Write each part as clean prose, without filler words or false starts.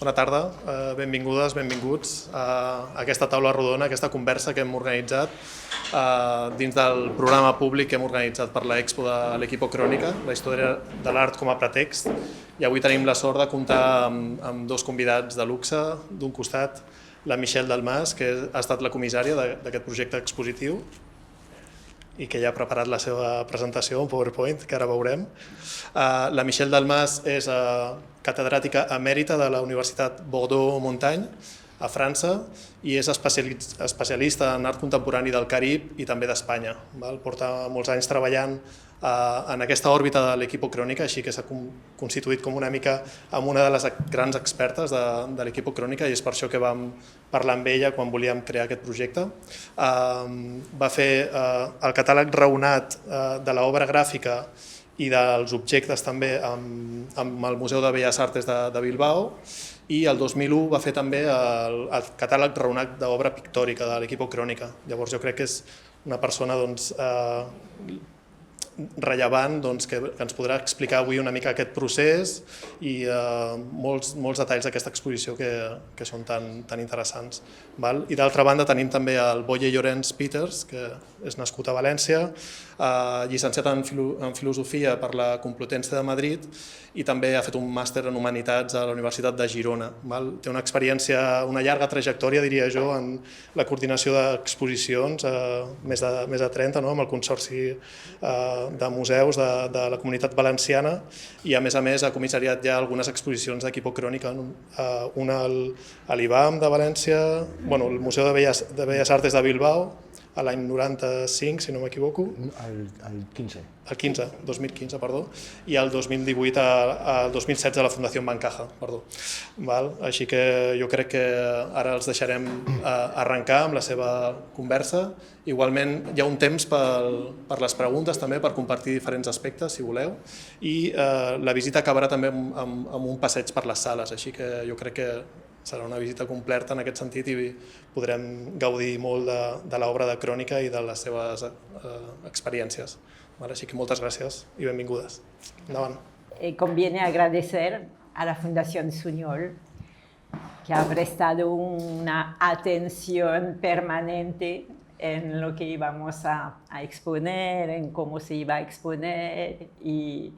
Bona tarda, benvingudes, benvinguts a aquesta taula rodona, a aquesta conversa que hem organitzat dins del programa públic que hem organitzat per l'Expo de l'Equipo Crònica, la història de l'art com a pretext. I avui tenim la sort de comptar amb dos convidats de luxe. D'un costat, la Michelle Delmas, que ha estat la comissària d'aquest projecte expositiu i que ja ha preparat la seva presentació en PowerPoint, que ara veurem. La Michelle Delmas és catedràtica emèrita de la Universitat Bordeaux-Montaigne, a França, i és especialista en art contemporani del Carib i també d'Espanya. Porta molts anys treballant en aquesta òrbita de l'Equipo Crònica, així que s'ha constituït com una mica amb una de les grans expertes de l'Equipo Crònica, i és per això que vam parlar amb ella quan volíem crear aquest projecte. Va fer el catàleg raonat de l'obra gràfica i dels objectes també amb el Museu de Belles Arts de Bilbao, i el 2001 va fer també el catàleg raonat d'obra pictòrica de l'Equipo Crònica. Llavors jo crec que és una persona rellevant que ens podrà explicar avui una mica aquest procés i molts detalls d'aquesta exposició que són tan interessants. I d'altra banda tenim també el Boye Llorens Peters, que és nascut a València, llicenciat en Filosofia per la Complutense de Madrid i també ha fet un màster en Humanitats a la Universitat de Girona. Té una experiència, una llarga trajectòria, diria jo, en la coordinació d'exposicions, més de 30, amb el Consorci de Museus de la Comunitat Valenciana, i a més ha comissariat ja algunes exposicions d'Equipo Crònica, una a l'IBAM de València, el Museu de Belles Arts de Bilbao, a l'any 95, si no m'equivoco. El 15. El 15, 2015, perdó, i el 2018, el 2016 a la Fundació Bancaja, perdó. Així que jo crec que ara els deixarem arrencar amb la seva conversa. Igualment hi ha un temps per les preguntes també, per compartir diferents aspectes, si voleu, i la visita acabarà també amb un passeig per les sales, així que jo crec que serà una visita completa en aquest sentit i podrem gaudir molt de l'obra de Crònica i de les seves experiències. Així que moltes gràcies i benvingudes. Endavant. Conviene agradecer a la Fundación Suñol, que ha prestado una atención permanente en lo que íbamos a exponer, en cómo se iba a exponer, y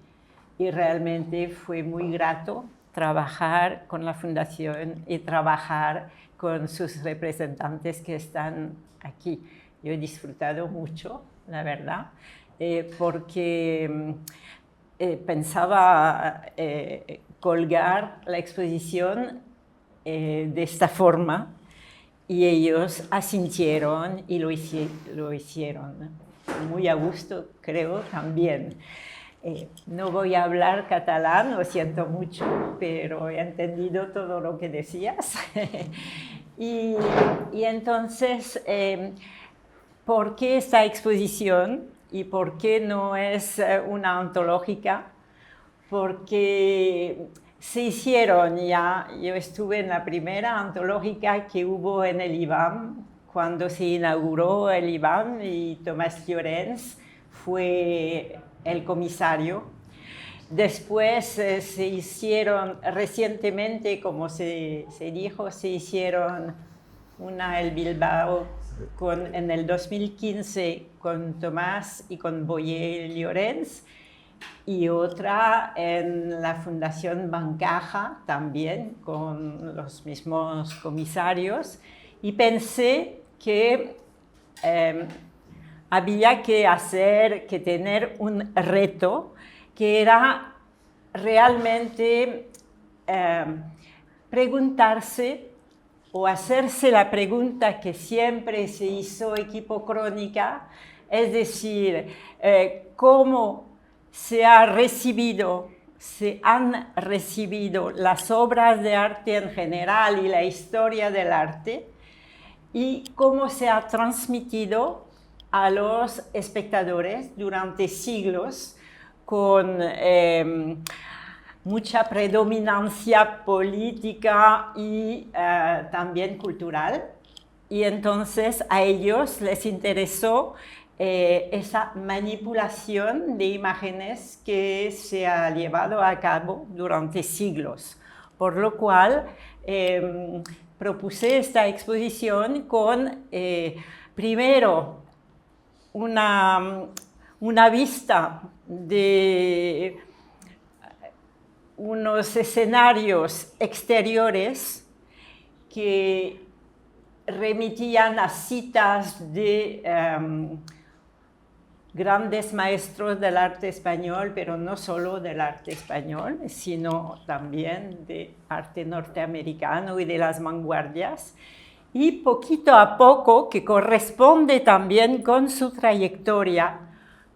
realmente fue muy grato trabajar con la Fundación y trabajar con sus representantes que están aquí. Yo he disfrutado mucho, la verdad, porque pensaba colgar la exposición de esta forma y ellos asintieron y lo hicieron. Muy a gusto, creo, también. No voy a hablar catalán, lo siento mucho, pero he entendido todo lo que decías. y entonces, ¿por qué esta exposición y por qué no es una antológica? Porque se hicieron ya, yo estuve en la primera antológica que hubo en el IBAM, cuando se inauguró el IBAM, y Tomás Llorens fue el comisario. Después se hicieron recientemente, como se dijo, se hicieron una en Bilbao en el 2015 con Tomás y con Boye Llorens, y otra en la Fundación Bancaja también con los mismos comisarios, y pensé que había que tener un reto que era realmente preguntarse o hacerse la pregunta que siempre se hizo Equipo Crònica, es decir, cómo se han recibido las obras de arte en general y la historia del arte, y cómo se ha transmitido a los espectadores durante siglos con mucha predominancia política y también cultural. Y entonces a ellos les interesó esa manipulación de imágenes que se ha llevado a cabo durante siglos. Por lo cual propuse esta exposición con, primero, una vista de unos escenarios exteriores que remitían a citas de grandes maestros del arte español, pero no solo del arte español, sino también de arte norteamericano y de las vanguardias. Y poquito a poco, que corresponde también con su trayectoria,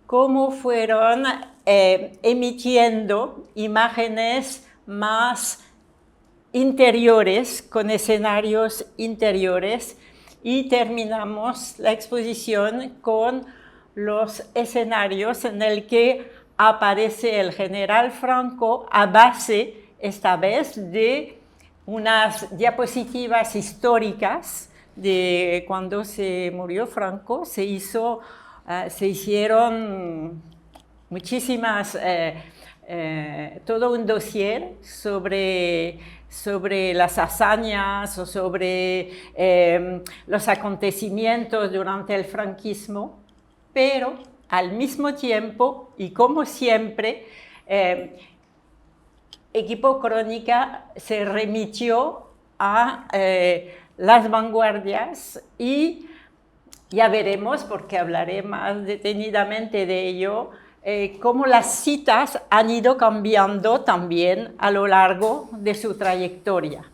cómo fueron emitiendo imágenes más interiores, con escenarios interiores, y terminamos la exposición con los escenarios en el que aparece el general Franco a base, esta vez, de unas diapositivas históricas de cuando se murió Franco. Se hicieron muchísimas, todo un dossier sobre las hazañas o sobre los acontecimientos durante el franquismo, pero al mismo tiempo, y como siempre, Equipo Crónica se remitió a las vanguardias, y ya veremos, porque hablaré más detenidamente de ello, cómo las citas han ido cambiando también a lo largo de su trayectoria.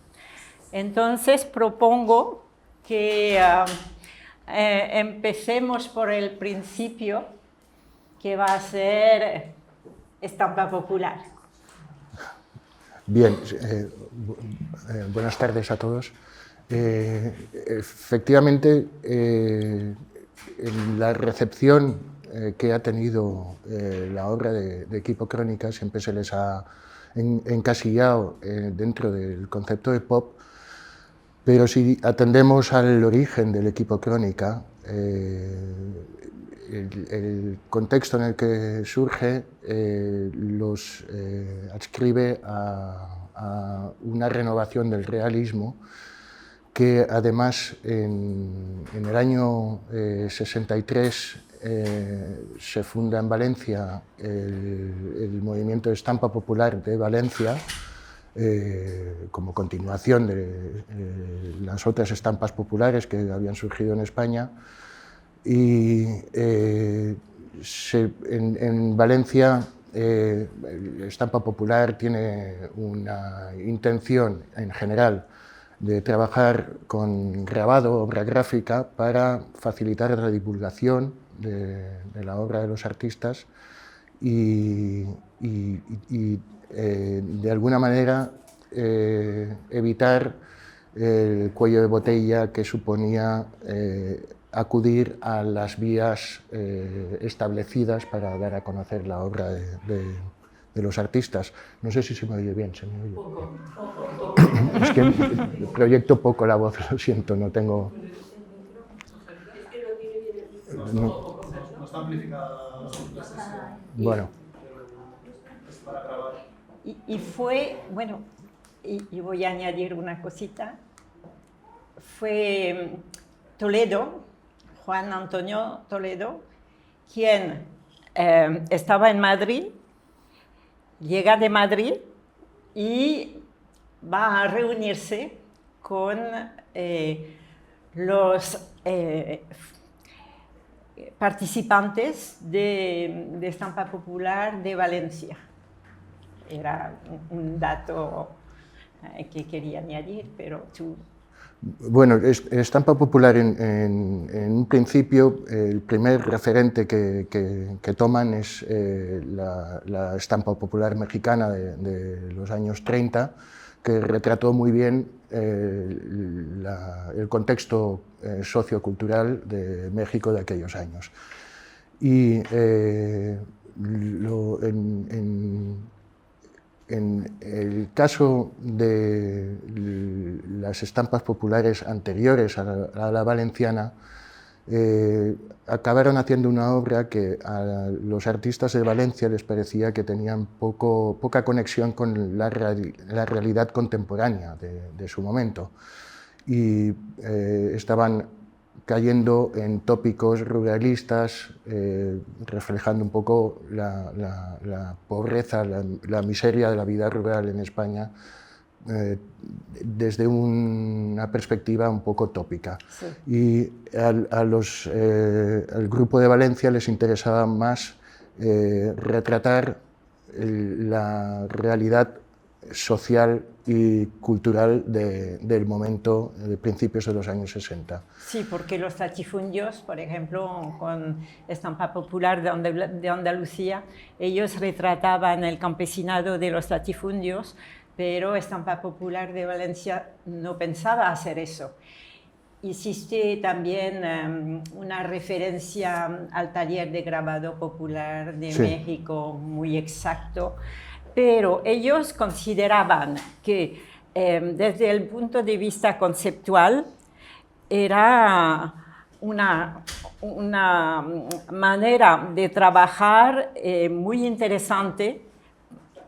Entonces propongo que empecemos por el principio, que va a ser estampa popular. Bien, buenas tardes a todos. Efectivamente, en la recepción que ha tenido la obra de Equipo Crónica siempre se les ha encasillado dentro del concepto de pop, pero si atendemos al origen del Equipo Crónica, el contexto en el que surge los adscribe a una renovación del realismo, que además en el año 63 se funda en Valencia el movimiento de estampa popular de Valencia, como continuación de las otras estampas populares que habían surgido en España. Y en Valencia la estampa popular tiene una intención en general de trabajar con grabado, obra gráfica, para facilitar la divulgación de la obra de los artistas y de alguna manera evitar el cuello de botella que suponía acudir a las vías establecidas para dar a conocer la obra de los artistas. No sé si se me oye bien, ¿se me oye? Poco. Es que proyecto poco la voz, lo siento, no tengo... No está amplificada la sesión. Bueno. Y fue, bueno, y voy a añadir una cosita, fue Toledo, Juan Antonio Toledo, quien estaba en Madrid, llega de Madrid y va a reunirse con los participantes de estampa popular de Valencia. Era un dato que quería añadir, pero tú... Bueno, estampa popular en un principio, el primer referente que toman es la estampa popular mexicana de los años 30, que retrató muy bien el contexto sociocultural de México de aquellos años. Y en el caso de las estampas populares anteriores a la valenciana, acabaron haciendo una obra que a los artistas de Valencia les parecía que tenían poca conexión con la realidad contemporánea de su momento, y estaban cayendo en tópicos ruralistas, reflejando un poco la pobreza, la miseria de la vida rural en España, desde una perspectiva un poco tópica. Sí. Y al grupo de Valencia les interesaba más retratar la realidad social y cultural del momento, de principios de los años 60. Sí, porque los latifundios, por ejemplo, con Estampa Popular de Andalucía, ellos retrataban el campesinado de los latifundios, pero Estampa Popular de Valencia no pensaba hacer eso. Hiciste también una referencia al taller de grabado popular de Sí. México, muy exacto, pero ellos consideraban que desde el punto de vista conceptual era una manera de trabajar muy interesante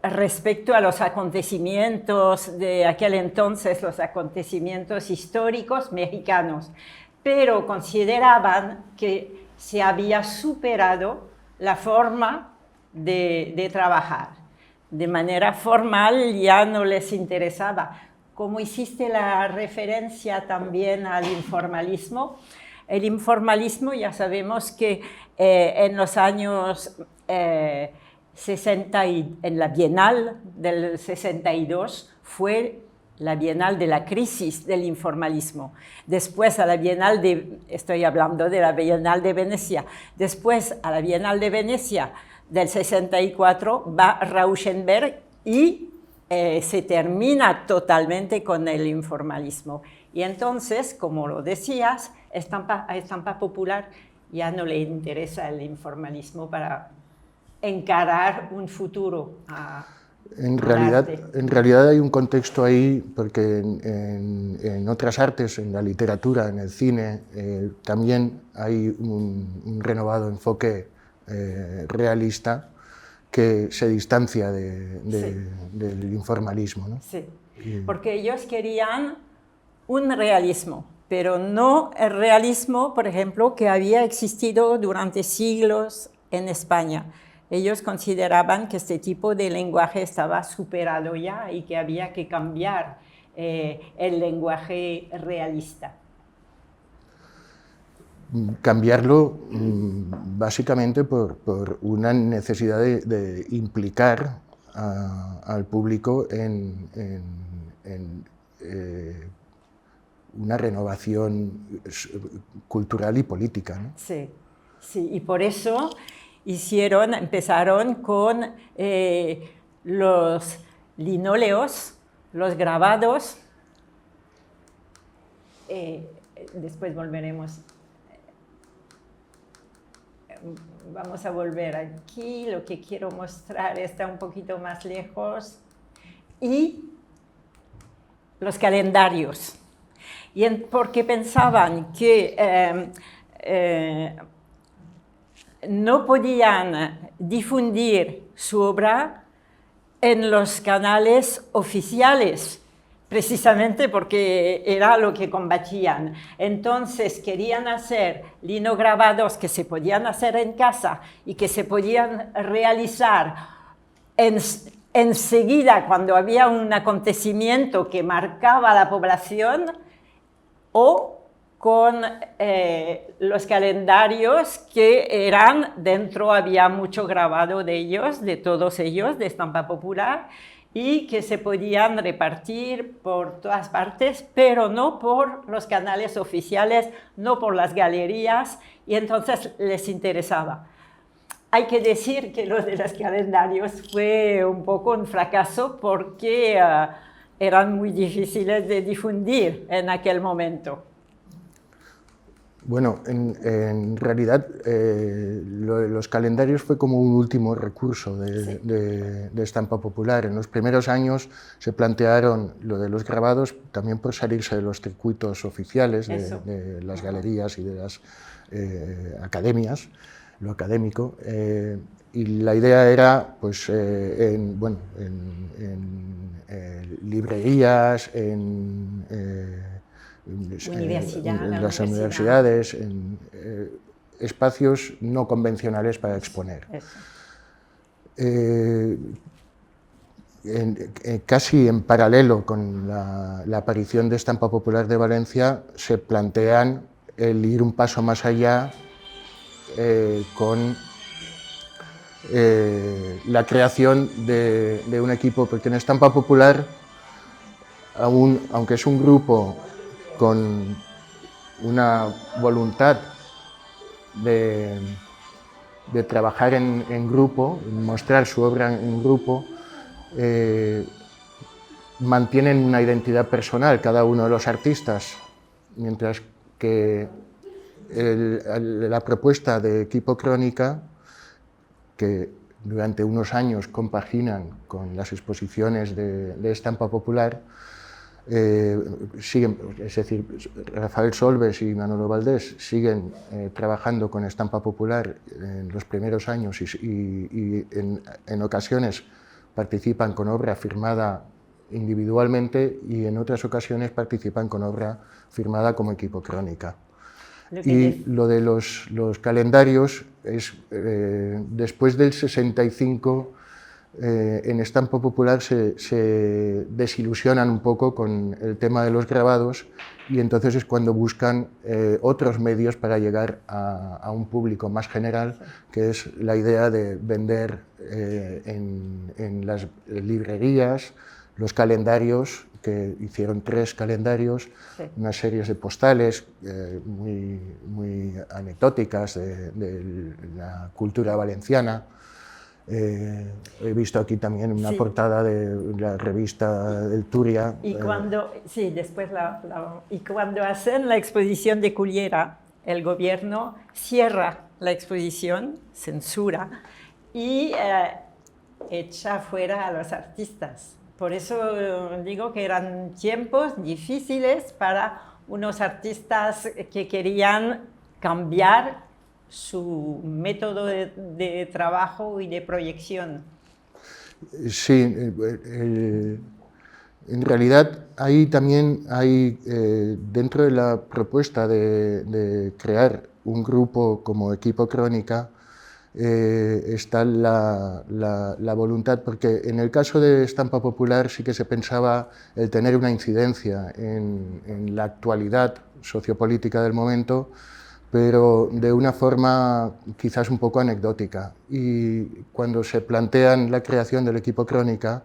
respecto a los acontecimientos de aquel entonces, los acontecimientos históricos mexicanos, pero consideraban que se había superado la forma de trabajar. De manera formal ya no les interesaba. Como hiciste la referencia también al informalismo, el informalismo ya sabemos que en los años 60 en la Bienal del 62 fue la Bienal de la crisis del informalismo. Después a la Bienal estoy hablando de la Bienal de Venecia, después a la Bienal de Venecia del 64 va Rauschenberg y se termina totalmente con el informalismo. Y entonces, como lo decías, a Estampa Popular ya no le interesa el informalismo para encarar un futuro en realidad hay un contexto ahí, porque en otras artes, en la literatura, en el cine, también hay un renovado enfoque realista que se distancia del informalismo, ¿no? Sí, porque ellos querían un realismo, pero no el realismo, por ejemplo, que había existido durante siglos en España. Ellos consideraban que este tipo de lenguaje estaba superado ya y que había que cambiar el lenguaje realista. Cambiarlo básicamente por una necesidad de implicar al público en una renovación cultural y política, ¿no? Sí, sí, y por eso empezaron con los linóleos, los grabados. Después volveremos. Vamos a volver aquí, lo que quiero mostrar está un poquito más lejos. Y los calendarios. Porque pensaban que no podían difundir su obra en los canales oficiales, precisamente porque era lo que combatían. Entonces querían hacer linograbados que se podían hacer en casa y que se podían realizar enseguida cuando había un acontecimiento que marcaba a la población, o con los calendarios que eran, dentro había mucho grabado de ellos, de todos ellos, de Estampa Popular, y que se podían repartir por todas partes, pero no por los canales oficiales, no por las galerías, y entonces les interesaba. Hay que decir que lo de los calendarios fue un poco un fracaso porque eran muy difíciles de difundir en aquel momento. Bueno, en realidad los calendarios fue como un último recurso de estampa popular. En los primeros años se plantearon lo de los grabados también por salirse de los circuitos oficiales de las galerías y de las academias, lo académico. Y la idea era, pues, en librerías, en las universidades, en espacios no convencionales para exponer. Casi en paralelo con la aparición de Estampa Popular de Valencia, se plantean el ir un paso más allá con la creación de un equipo, porque en Estampa Popular, aunque es un grupo con una voluntad de trabajar en grupo, mostrar su obra en grupo, mantienen una identidad personal cada uno de los artistas, mientras que la propuesta de Equipo Crónica, que durante unos años compaginan con las exposiciones de Estampa Popular, siguen, es decir, Rafael Solbes y Manolo Valdés siguen trabajando con Estampa Popular en los primeros años y en ocasiones participan con obra firmada individualmente y en otras ocasiones participan con obra firmada como Equipo Crónica. Y lo de los calendarios es, después del 65, en Estampa Popular se desilusionan un poco con el tema de los grabados y entonces es cuando buscan otros medios para llegar a un público más general, que es la idea de vender en las librerías los calendarios, que hicieron 3 calendarios, unas series de postales muy anecdóticas de la cultura valenciana. He visto aquí también una portada de la revista del Turia. Y cuando, y cuando hacen la exposición de Cullera, el gobierno cierra la exposición, censura, y echa fuera a los artistas. Por eso digo que eran tiempos difíciles para unos artistas que querían cambiar su método de trabajo y de proyección. Sí, en realidad ahí también hay, dentro de la propuesta de crear un grupo como Equipo Crónica, está la voluntad, porque en el caso de Estampa Popular sí que se pensaba el tener una incidencia en la actualidad sociopolítica del momento, pero de una forma quizás un poco anecdótica. Y cuando se plantean la creación del Equipo Crónica,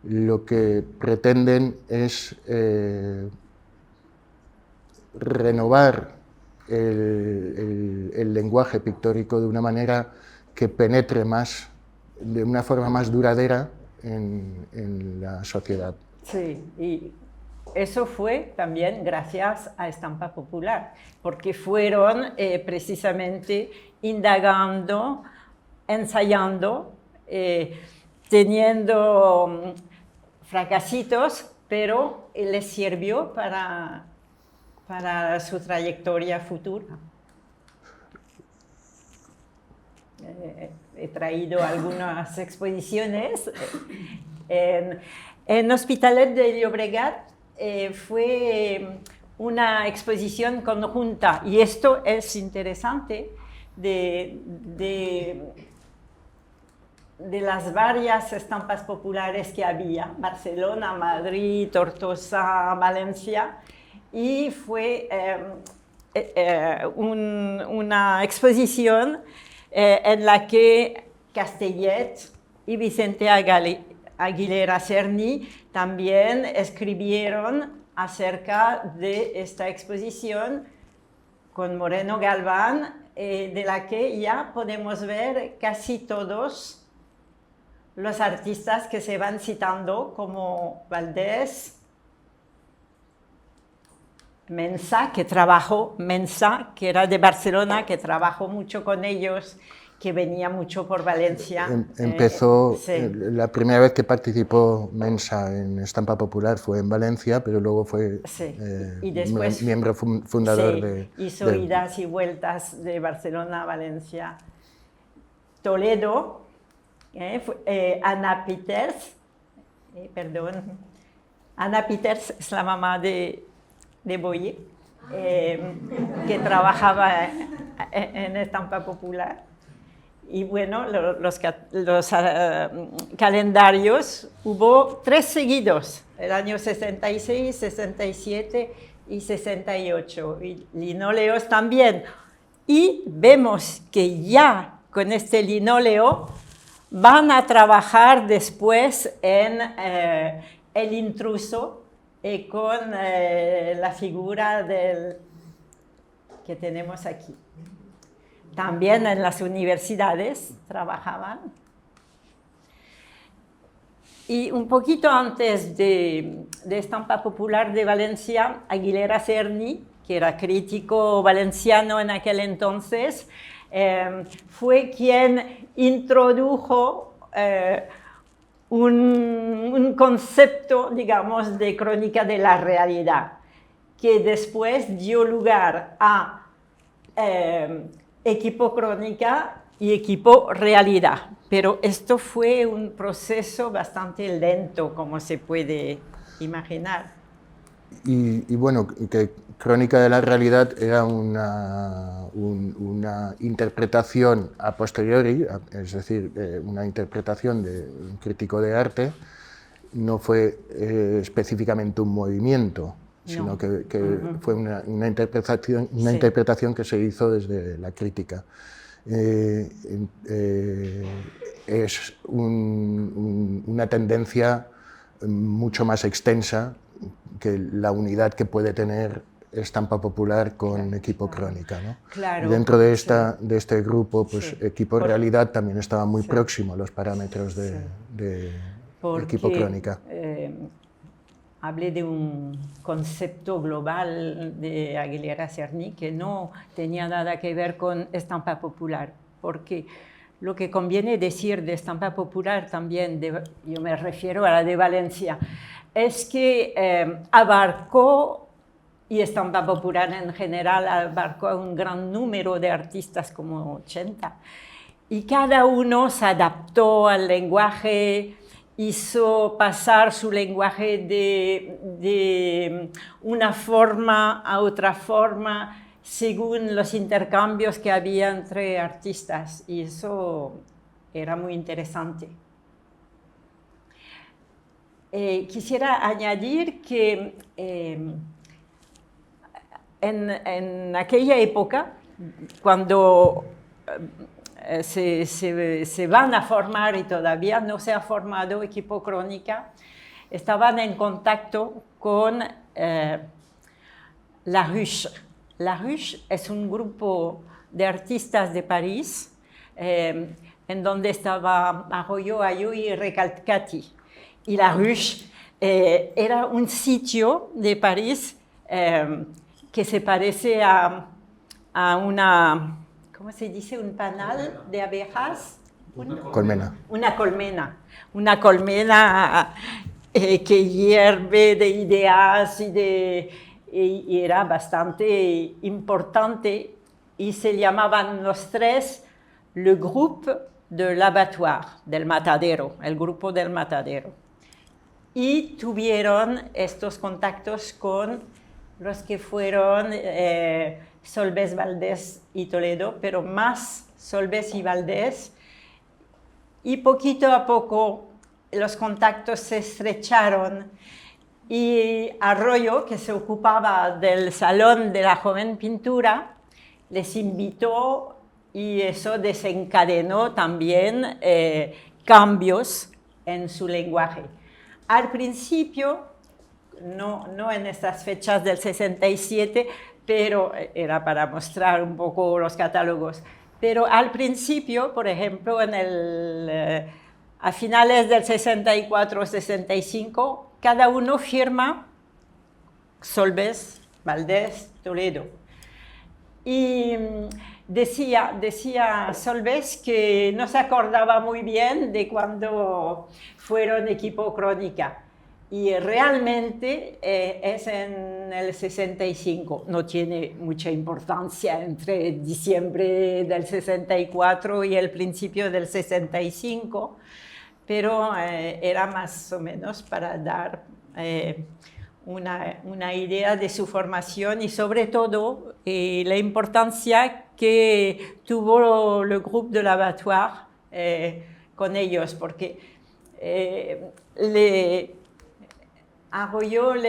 lo que pretenden es renovar el lenguaje pictórico de una manera que penetre más, de una forma más duradera en la sociedad. Sí, y eso fue también gracias a Estampa Popular, porque fueron precisamente indagando, ensayando, teniendo fracasitos, pero les sirvió para su trayectoria futura. He traído algunas exposiciones. En Hospitalet de Llobregat fue una exposición conjunta, y esto es interesante, de las varias estampas populares que había, Barcelona, Madrid, Tortosa, Valencia, y fue una exposición en la que Castellet y Vicente Aguilera Cerny también escribieron acerca de esta exposición con Moreno Galván, de la que ya podemos ver casi todos los artistas que se van citando, como Valdés, Mensa, que era de Barcelona, que trabajó mucho con ellos, que venía mucho por Valencia. Empezó, sí. La primera vez que participó Mensa en Estampa Popular fue en Valencia, pero luego fue Sí. Y después miembro fundador sí, hizo idas y vueltas de Barcelona a Valencia. Toledo, Ana Peters, Ana Peters es la mamá de Boye, que trabajaba en Estampa Popular. Y bueno, los calendarios, hubo 3 seguidos, el año 66, 67 y 68, y linoleos también. Y vemos que ya con este linóleo van a trabajar después en El intruso y con la figura que tenemos aquí. También en las universidades trabajaban. Y un poquito antes de Estampa Popular de Valencia, Aguilera Cerny, que era crítico valenciano en aquel entonces, fue quien introdujo un concepto, digamos, de crónica de la realidad, que después dio lugar a Equipo Crónica y Equipo Realidad. Pero esto fue un proceso bastante lento, como se puede imaginar. Y bueno, que Crónica de la Realidad era una interpretación a posteriori, es decir, una interpretación de un crítico de arte, no fue específicamente un movimiento, sino que fue una interpretación que se hizo desde la crítica. Es una tendencia mucho más extensa que la unidad que puede tener Estampa Popular con Equipo Crónica, ¿no? Claro, dentro de este grupo, pues Equipo Realidad también estaba muy próximo a los parámetros de Equipo Crónica. Hablé de un concepto global de Aguilera Cerny que no tenía nada que ver con Estampa Popular, porque lo que conviene decir de Estampa Popular también, yo me refiero a la de Valencia, es que abarcó, y Estampa Popular en general abarcó a un gran número de artistas, como 80, y cada uno se adaptó al lenguaje, hizo pasar su lenguaje de una forma a otra forma según los intercambios que había entre artistas, y eso era muy interesante. Quisiera añadir que en aquella época, cuando se van a formar y todavía no se ha formado Equipo Crónica, estaban en contacto con La Ruche. La Ruche es un grupo de artistas de París, en donde estaba Arroyo, Ayo y Recalcati. Y La Ruche era un sitio de París que se parece a una, ¿cómo se dice? Un panal de abejas. Colmena. Una colmena que hierve de ideas y era bastante importante, y se llamaban los tres le groupe de l'abattoir, del matadero, el grupo del matadero. Y tuvieron estos contactos con los que fueron Solbes, Valdés y Toledo, pero más Solbes y Valdés, y poquito a poco los contactos se estrecharon, y Arroyo, que se ocupaba del Salón de la Joven Pintura, les invitó, y eso desencadenó también cambios en su lenguaje. Al principio, no en estas fechas del 67, pero era para mostrar un poco los catálogos, pero al principio, por ejemplo, a finales del 64-65, cada uno firma, Solbes Valdés, Toledo. Y decía Solves que no se acordaba muy bien de cuando fueron equipo Crónica. Y realmente es en el 65, no tiene mucha importancia entre diciembre del 64 y el principio del 65, pero era más o menos para dar una idea de su formación y sobre todo la importancia que tuvo el grupo de l'Abattoir con ellos, porque Arroyo lo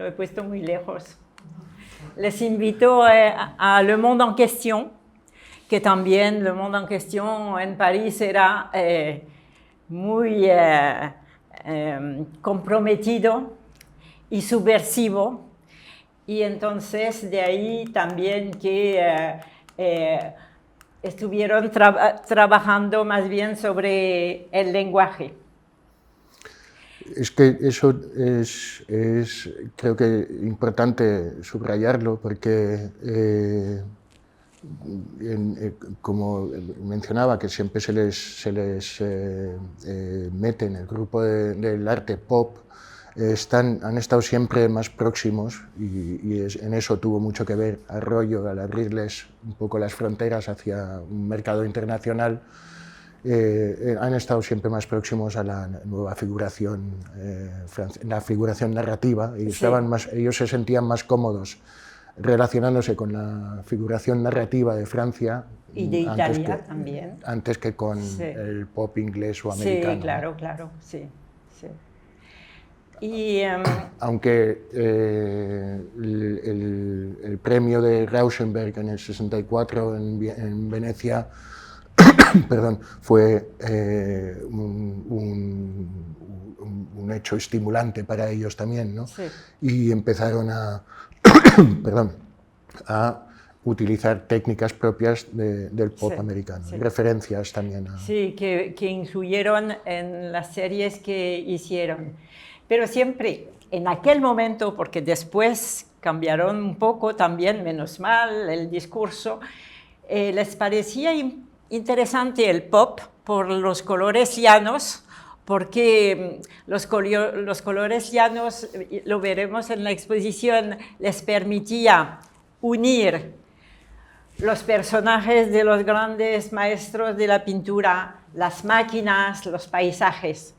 he puesto muy lejos, les invitó a Le Monde en Question, que también Le Monde en Question en París era muy comprometido y subversivo, y entonces de ahí también que estuvieron trabajando más bien sobre el lenguaje. Es que eso es creo que importante subrayarlo porque como mencionaba, que siempre se les mete en el grupo del arte pop, han estado siempre más próximos y en eso tuvo mucho que ver Arroyo al abrirles un poco las fronteras hacia un mercado internacional. Han estado siempre más próximos a la nueva figuración, la figuración narrativa, y ellos se sentían más cómodos relacionándose con la figuración narrativa de Francia y de Italia también, antes que con el pop inglés o americano. Sí, claro, claro, sí. Y, aunque el premio de Rauschenberg en el 64 en Venecia perdón, fue un hecho estimulante para ellos también, ¿no? Sí. Y empezaron a utilizar técnicas propias del pop americano, referencias también a... Sí, que incluyeron en las series que hicieron. Pero siempre, en aquel momento, porque después cambiaron un poco también, menos mal, el discurso, les parecía interesante el pop por los colores llanos, porque los colores llanos, lo veremos en la exposición, les permitía unir los personajes de los grandes maestros de la pintura, las máquinas, los paisajes.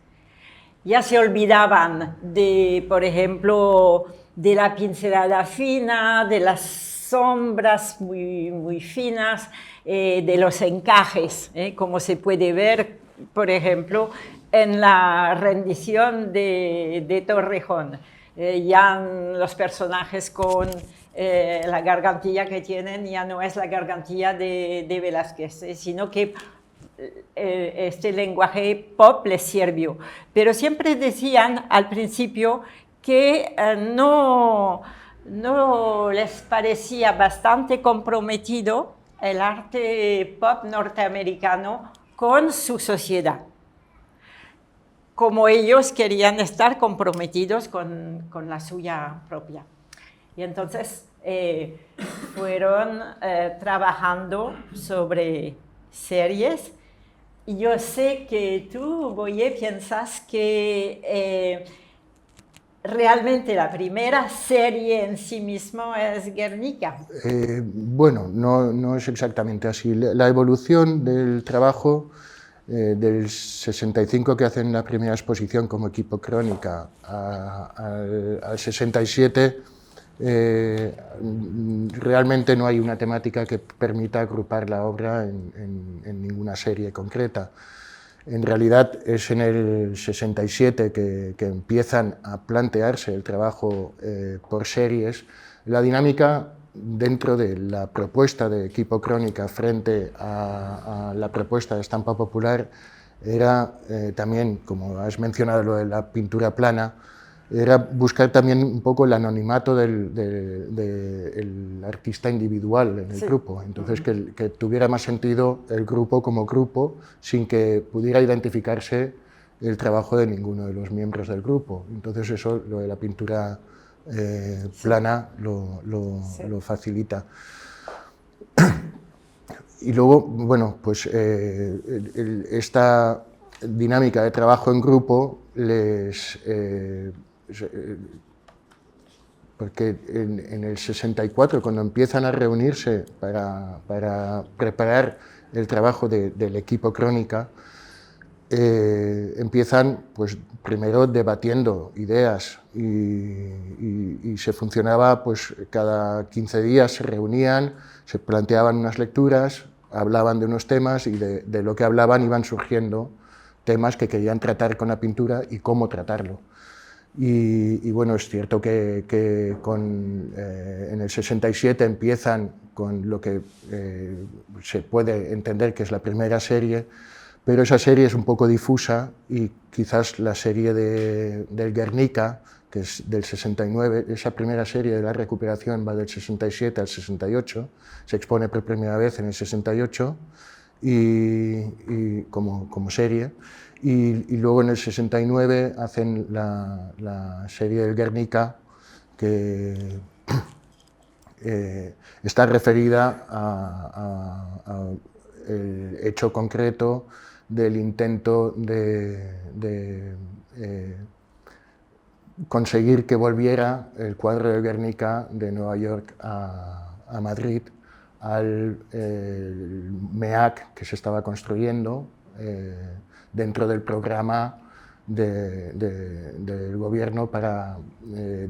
Ya se olvidaban de, por ejemplo, de la pincelada fina, de las sombras muy, muy finas, de los encajes, como se puede ver, por ejemplo, en la rendición de Torrejón. Ya los personajes con la gargantilla que tienen ya no es la gargantilla de Velázquez, sino que este lenguaje pop les sirvió. Pero siempre decían al principio que no les parecía bastante comprometido el arte pop norteamericano con su sociedad, como ellos querían estar comprometidos con la suya propia. Y entonces fueron trabajando sobre series. Y yo sé que tú, Boye, piensas que realmente la primera serie en sí mismo es Guernica. Bueno, no es exactamente así. La evolución del trabajo del 65, que hacen la primera exposición como equipo Crónica, al 67, realmente no hay una temática que permita agrupar la obra en ninguna serie concreta. En realidad es en el 67 que empiezan a plantearse el trabajo por series. La dinámica dentro de la propuesta de equipo Crónica frente a la propuesta de estampa popular era también, como has mencionado, lo de la pintura plana, era buscar también un poco el anonimato del artista individual en el grupo. Entonces, que tuviera más sentido el grupo como grupo, sin que pudiera identificarse el trabajo de ninguno de los miembros del grupo. Entonces eso, lo de la pintura plana, lo facilita. Y luego, bueno, pues esta dinámica de trabajo en grupo porque en el 64, cuando empiezan a reunirse para preparar el trabajo del equipo Crónica, empiezan pues primero debatiendo ideas y se funcionaba, pues cada 15 días se reunían, se planteaban unas lecturas, hablaban de unos temas y de lo que hablaban iban surgiendo temas que querían tratar con la pintura y cómo tratarlo. Y bueno, es cierto que en el 67 empiezan con lo que se puede entender que es la primera serie, pero esa serie es un poco difusa y quizás la serie del Guernica, que es del 69, esa primera serie de la recuperación va del 67 al 68, se expone por primera vez en el 68 y como serie, y luego en el 69 hacen la serie del Guernica, que está referida al hecho concreto del intento de conseguir que volviera el cuadro de Guernica de Nueva York a Madrid, al MEAC que se estaba construyendo dentro del programa del gobierno para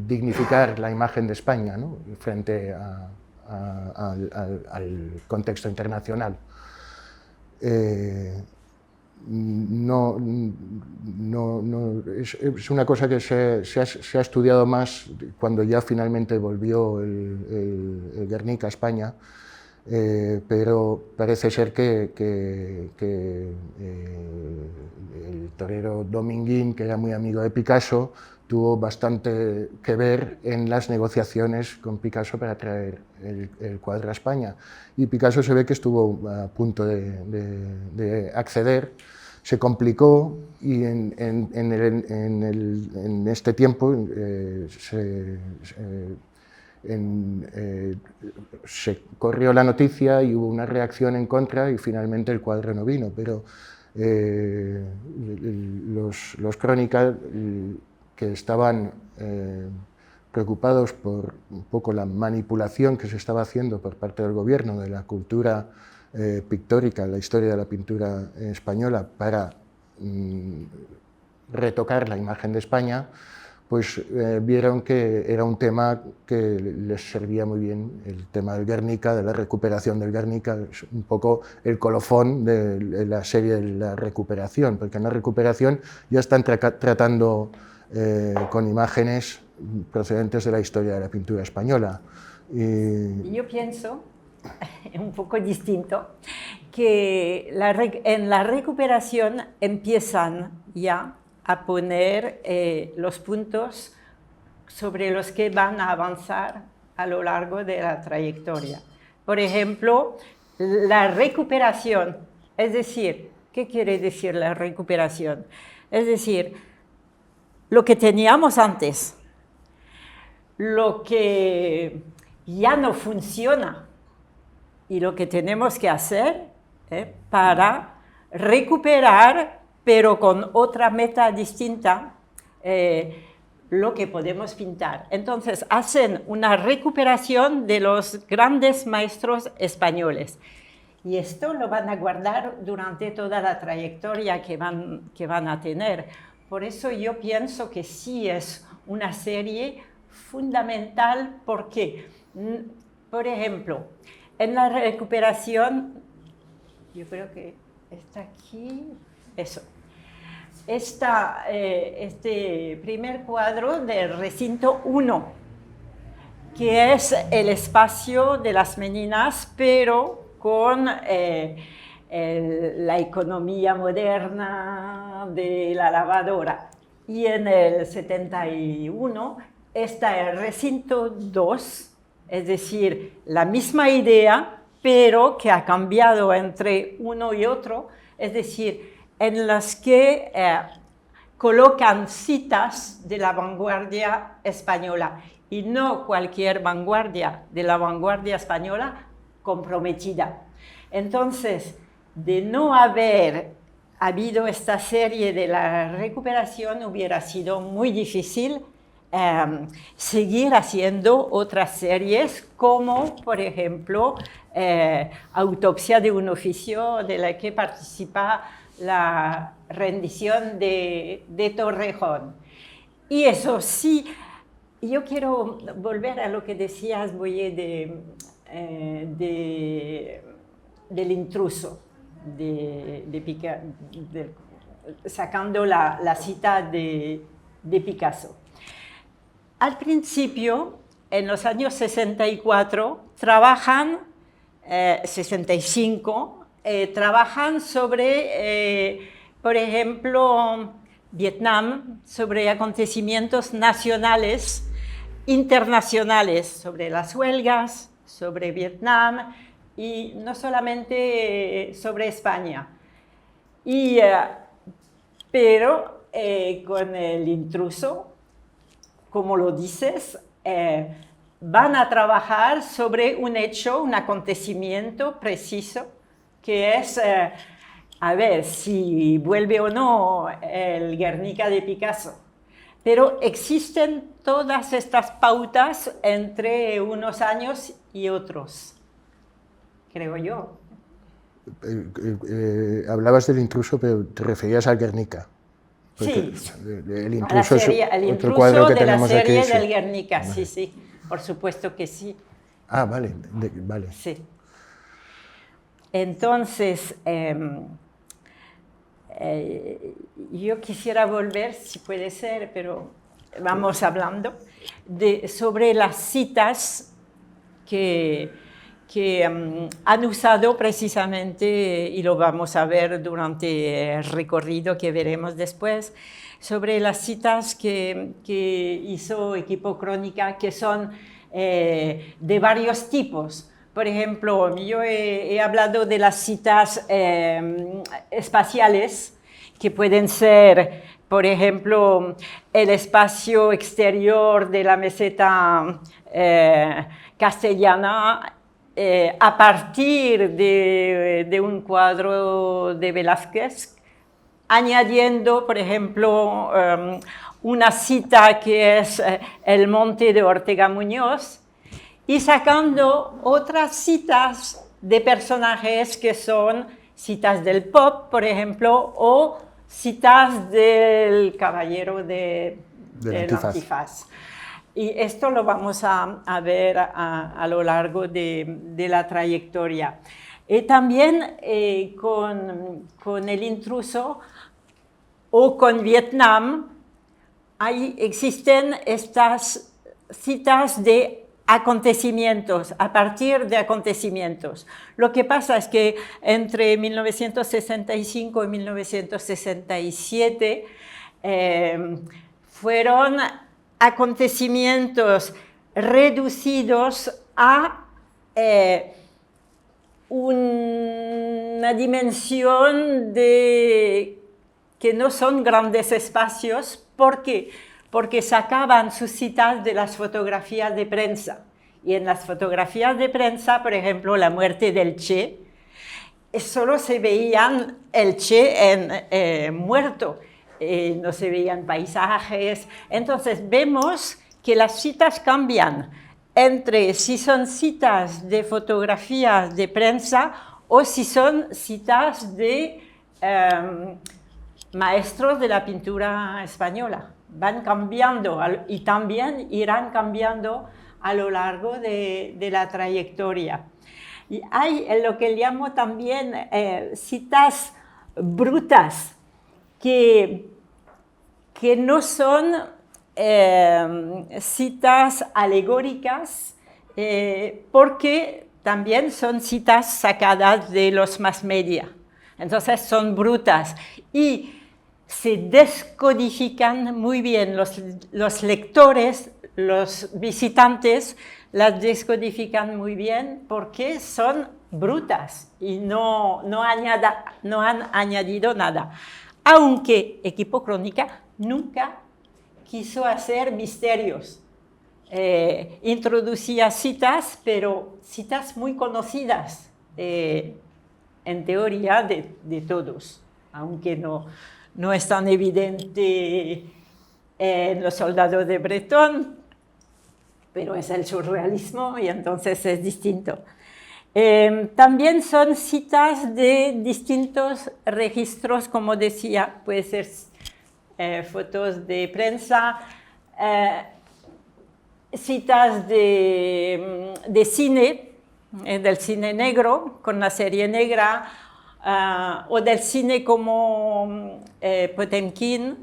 dignificar la imagen de España, ¿no?, frente al contexto internacional. Es una cosa que se ha estudiado más cuando ya finalmente volvió el Guernica a España, pero parece ser que el torero Dominguín, que era muy amigo de Picasso, tuvo bastante que ver en las negociaciones con Picasso para traer el cuadro a España. Y Picasso se ve que estuvo a punto de acceder, se complicó y en este tiempo se corrió la noticia y hubo una reacción en contra y finalmente el cuadro no vino, pero los Crónica, que estaban preocupados por un poco la manipulación que se estaba haciendo por parte del gobierno de la cultura pictórica, la historia de la pintura española, para retocar la imagen de España, pues vieron que era un tema que les servía muy bien, el tema del Guernica, de la recuperación del Guernica, es un poco el colofón de la serie de la recuperación, porque en la recuperación ya están tratando con imágenes procedentes de la historia de la pintura española. Yo pienso, un poco distinto, que en la recuperación empiezan ya a poner los puntos sobre los que van a avanzar a lo largo de la trayectoria. Por ejemplo, la recuperación, es decir, ¿qué quiere decir la recuperación? Es decir, lo que teníamos antes, lo que ya no funciona y lo que tenemos que hacer para recuperar, pero con otra meta distinta, lo que podemos pintar. Entonces, hacen una recuperación de los grandes maestros españoles. Y esto lo van a guardar durante toda la trayectoria que van a tener. Por eso yo pienso que sí es una serie fundamental, porque, por ejemplo, en la recuperación, yo creo que está aquí, eso. Está este primer cuadro del recinto 1, que es el espacio de las meninas, pero con la economía moderna de la lavadora. Y en el 71 está el recinto 2, es decir, la misma idea, pero que ha cambiado entre uno y otro, es decir, en las que colocan citas de la vanguardia española, y no cualquier vanguardia, de la vanguardia española comprometida. Entonces, de no haber habido esta serie de la recuperación, hubiera sido muy difícil seguir haciendo otras series, como por ejemplo Autopsia de un oficio, de la que participa la rendición de Torrejón. Y eso sí, yo quiero volver a lo que decías, Boye, del intruso, sacando la cita de Picasso. Al principio, en los años 64, 65, trabajan sobre, por ejemplo, Vietnam, sobre acontecimientos nacionales, internacionales, sobre las huelgas, sobre Vietnam y no solamente sobre España. Pero con el intruso, como lo dices, van a trabajar sobre un hecho, un acontecimiento preciso, que es, a ver si vuelve o no el Guernica de Picasso. Pero existen todas estas pautas entre unos años y otros, creo yo. Hablabas del intruso, pero te referías al Guernica. Sí, el intruso serie, es otro cuadro que tenemos aquí. El intruso de la serie del Guernica, vale. Sí, sí, por supuesto que sí. Ah, vale, vale. Sí. Entonces, yo quisiera volver, si puede ser, pero vamos hablando, sobre las citas que han usado precisamente, y lo vamos a ver durante el recorrido que veremos después, sobre las citas que hizo Equipo Crónica, que son de varios tipos. Por ejemplo, yo he hablado de las citas espaciales, que pueden ser, por ejemplo, el espacio exterior de la meseta castellana, a partir de un cuadro de Velázquez, añadiendo, por ejemplo, una cita que es el Monte de Ortega Muñoz, y sacando otras citas de personajes que son citas del pop, por ejemplo, o citas del Caballero del Antifaz. Y esto lo vamos a ver a lo largo de la trayectoria. También con el intruso o con Vietnam existen estas citas de acontecimientos, a partir de acontecimientos. Lo que pasa es que entre 1965 y 1967 fueron acontecimientos reducidos a una dimensión que no son grandes espacios. ¿Por qué? Porque sacaban sus citas de las fotografías de prensa. Y en las fotografías de prensa, por ejemplo, la muerte del Che, solo se veían el Che muerto. No se veían paisajes. Entonces vemos que las citas cambian entre si son citas de fotografías de prensa o si son citas de maestros de la pintura española. Van cambiando y también irán cambiando a lo largo de la trayectoria. Y hay lo que llamo también citas brutas, que no son citas alegóricas, porque también son citas sacadas de los mass media. Entonces son brutas y se descodifican muy bien. Los lectores, los visitantes, las descodifican muy bien porque son brutas y no han añadido nada. Aunque Equipo Crónica nunca quiso hacer misterios. Introducía citas, pero citas muy conocidas, en teoría, de todos, aunque no es tan evidente en Los soldados de Breton, pero es el surrealismo y entonces es distinto. También son citas de distintos registros, como decía, puede ser fotos de prensa, citas de cine, del cine negro, con la serie negra, o del cine como Potemkin,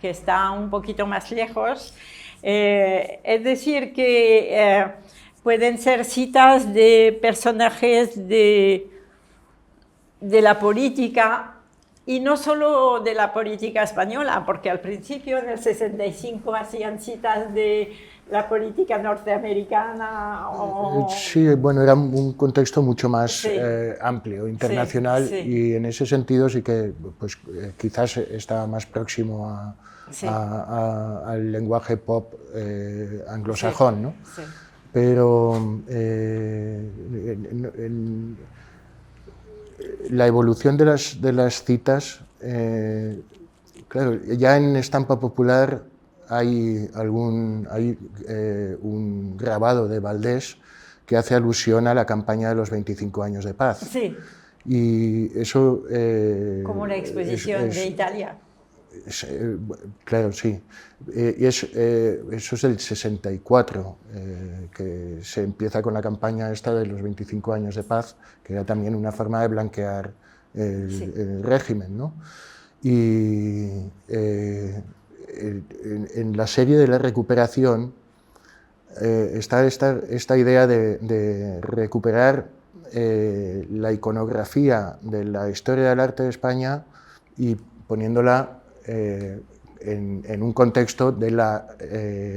que está un poquito más lejos. Es decir, que pueden ser citas de personajes de la política, y no solo de la política española, porque al principio, en el 65, hacían citas de la política norteamericana. Sí, bueno, era un contexto mucho más amplio, internacional, sí. Y en ese sentido sí que pues, quizás está más próximo al lenguaje pop anglosajón, ¿no? Sí. Pero la evolución de las citas, claro, ya en estampa popular hay un grabado de Valdés que hace alusión a la campaña de los 25 años de paz. Sí. Y eso... como la exposición de Italia. Claro, sí. Y eso es del 64, que se empieza con la campaña esta de los 25 años de paz, que era también una forma de blanquear el régimen, ¿no? Y en la serie de la recuperación está esta idea de recuperar la iconografía de la historia del arte de España y poniéndola en un contexto de la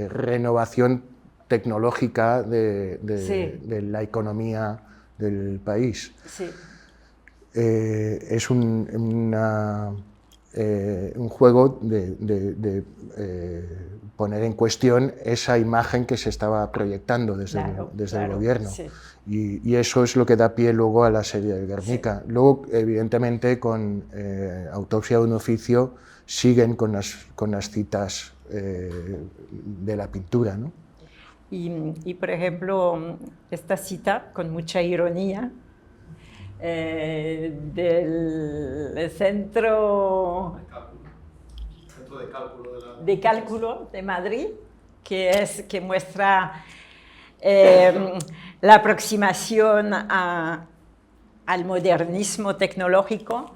renovación tecnológica de la economía del país. Sí. Es un juego de poner en cuestión esa imagen que se estaba proyectando desde el gobierno. Sí. Y eso es lo que da pie luego a la serie de Guernica. Sí. Luego, evidentemente, con Autopsia de un oficio, siguen con las citas de la pintura, ¿no? Y, por ejemplo, esta cita, con mucha ironía, del centro de cálculo de Madrid, que muestra la aproximación al modernismo tecnológico.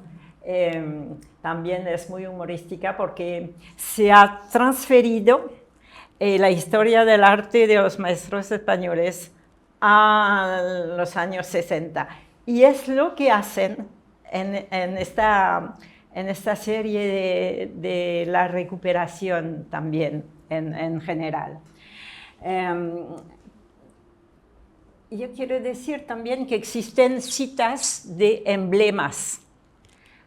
También es muy humorística porque se ha transferido la historia del arte de los maestros españoles a los años 60. Y es lo que hacen en esta serie de la recuperación también, en general. Yo quiero decir también que existen citas de emblemas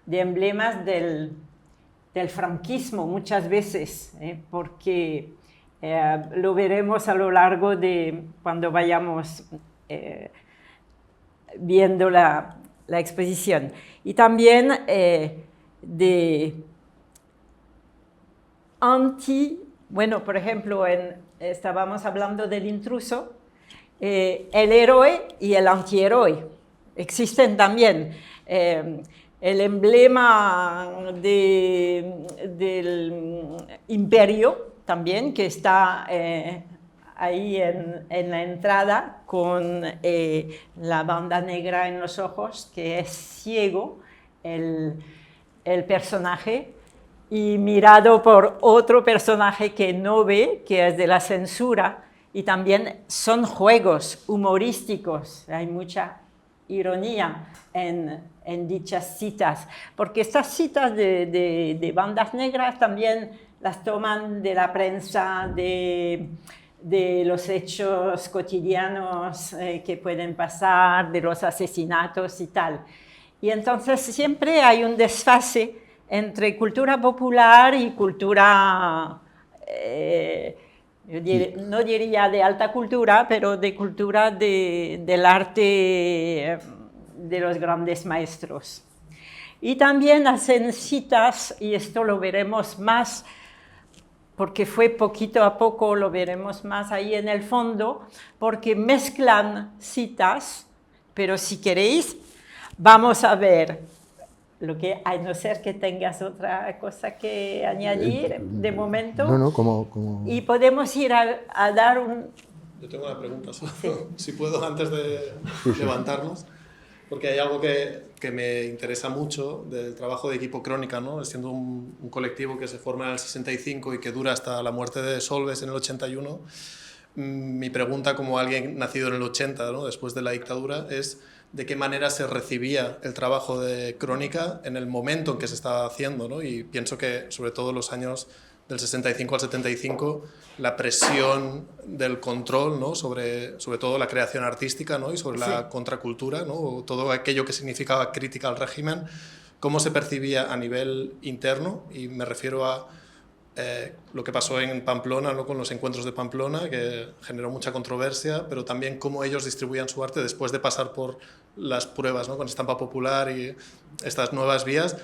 del franquismo muchas veces, porque lo veremos a lo largo de cuando vayamos viendo la exposición. Y también bueno, por ejemplo, estábamos hablando del intruso, el héroe y el antihéroe existen también. El emblema del imperio también, que está ahí en la entrada con la banda negra en los ojos, que es ciego el personaje, y mirado por otro personaje que no ve, que es de la censura. Y también son juegos humorísticos, hay mucha ironía en dichas citas, porque estas citas de bandas negras también las toman de la prensa, de los hechos cotidianos que pueden pasar, de los asesinatos y tal. Y entonces siempre hay un desfase entre cultura popular y cultura, no diría de alta cultura, pero de cultura del arte de los grandes maestros. Y también hacen citas, y esto lo veremos más, porque fue poquito a poco, lo veremos más ahí en el fondo, porque mezclan citas, pero si queréis, vamos a ver lo que, a no ser que tengas otra cosa que añadir de momento. No, como... Y podemos ir a dar un... Yo tengo una pregunta, solo, sí. si puedo, antes de levantarnos, porque hay algo que me interesa mucho del trabajo de Equipo Crónica, ¿no? Siendo un colectivo que se forma en el 65 y que dura hasta la muerte de Solbes en el 81. Mi pregunta, como alguien nacido en el 80, ¿no? Después de la dictadura, es de qué manera se recibía el trabajo de Crónica en el momento en que se estaba haciendo, ¿no? Y pienso que, sobre todo en los años del 65 al 75, la presión del control, ¿no? sobre todo la creación artística, ¿no? Y sobre la contracultura, ¿no? Todo aquello que significaba crítica al régimen, cómo se percibía a nivel interno, y me refiero a lo que pasó en Pamplona, ¿no? Con los encuentros de Pamplona, que generó mucha controversia, pero también cómo ellos distribuían su arte después de pasar por las pruebas, ¿no? Con Estampa Popular y estas nuevas vías,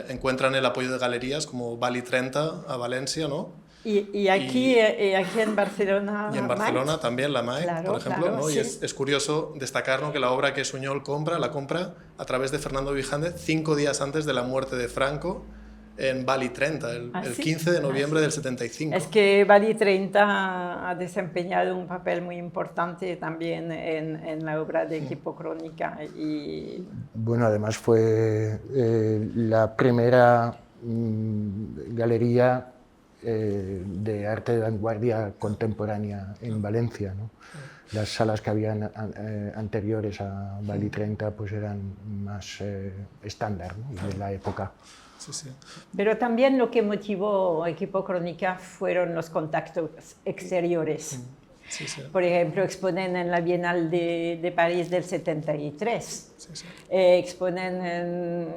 encuentran el apoyo de galerías como Bali 30 a Valencia, ¿no? Y aquí en Barcelona. Y en Barcelona Mike. también la Mike, Claro, por ejemplo, claro, ¿no? sí. Y es curioso destacar, ¿no? Que la obra que Suñol la compra a través de Fernando Vijande 5 días antes de la muerte de Franco, en Bali 30, el 15 de noviembre del 75. Es que Bali 30 ha desempeñado un papel muy importante también en la obra de Equipo Crónica. Y... Bueno, además fue la primera galería de arte de vanguardia contemporánea en Valencia, ¿no? Las salas que habían anteriores a Bali 30 pues eran más estándar, ¿no? De la época. Sí, sí. Pero también lo que motivó Equipo Crónica fueron los contactos exteriores. Sí, sí. Por ejemplo, exponen en la Bienal de París del 73, Sí, sí. exponen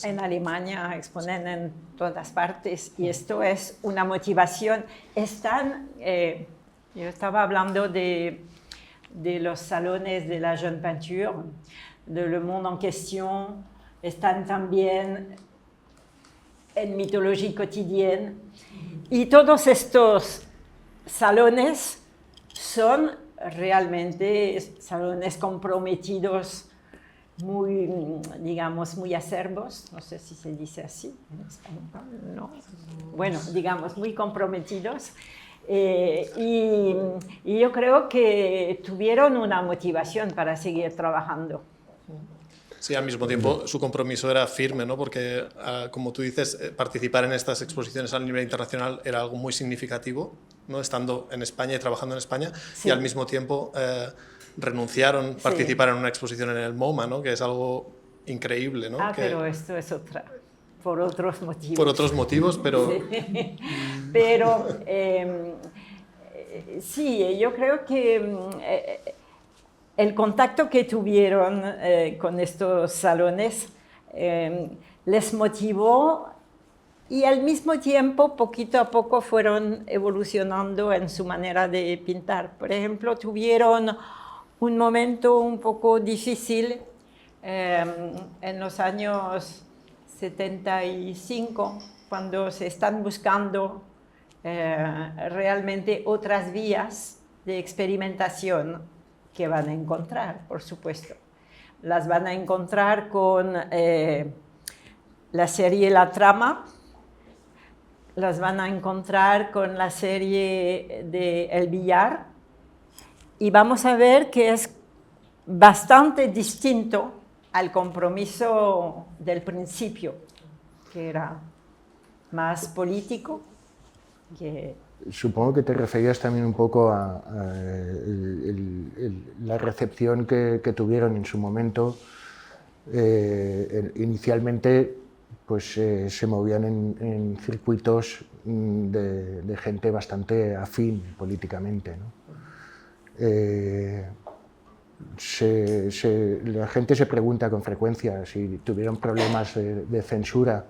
en Alemania, exponen en todas partes, y esto es una motivación. Yo estaba hablando de los salones de la Jeune Peinture, de Le Monde en Question, están también en Mythologie Quotidienne, y todos estos salones son realmente salones comprometidos, muy, digamos, muy acerbos, no sé si se dice así en español, no, bueno, digamos, muy comprometidos, y yo creo que tuvieron una motivación para seguir trabajando. Sí, al mismo tiempo su compromiso era firme, ¿no? Porque, como tú dices, participar en estas exposiciones a nivel internacional era algo muy significativo, ¿no? Estando en España y trabajando en España, sí. Y al mismo tiempo renunciaron a participar en una exposición en el MoMA, ¿no? Que es algo increíble, ¿no? Pero esto es otra, por otros motivos. Por otros motivos, pero... Sí. Pero sí, yo creo que... el contacto que tuvieron con estos salones les motivó, y al mismo tiempo, poquito a poco, fueron evolucionando en su manera de pintar. Por ejemplo, tuvieron un momento un poco difícil en los años 75, cuando se están buscando realmente otras vías de experimentación, que van a encontrar, por supuesto. Las van a encontrar con la serie La Trama, las van a encontrar con la serie de El Billar, y vamos a ver que es bastante distinto al compromiso del principio, que era más político que... Supongo que te referías también un poco a la recepción que tuvieron en su momento. Inicialmente pues, se movían en circuitos de gente bastante afín políticamente, ¿no? La gente se pregunta con frecuencia si tuvieron problemas de censura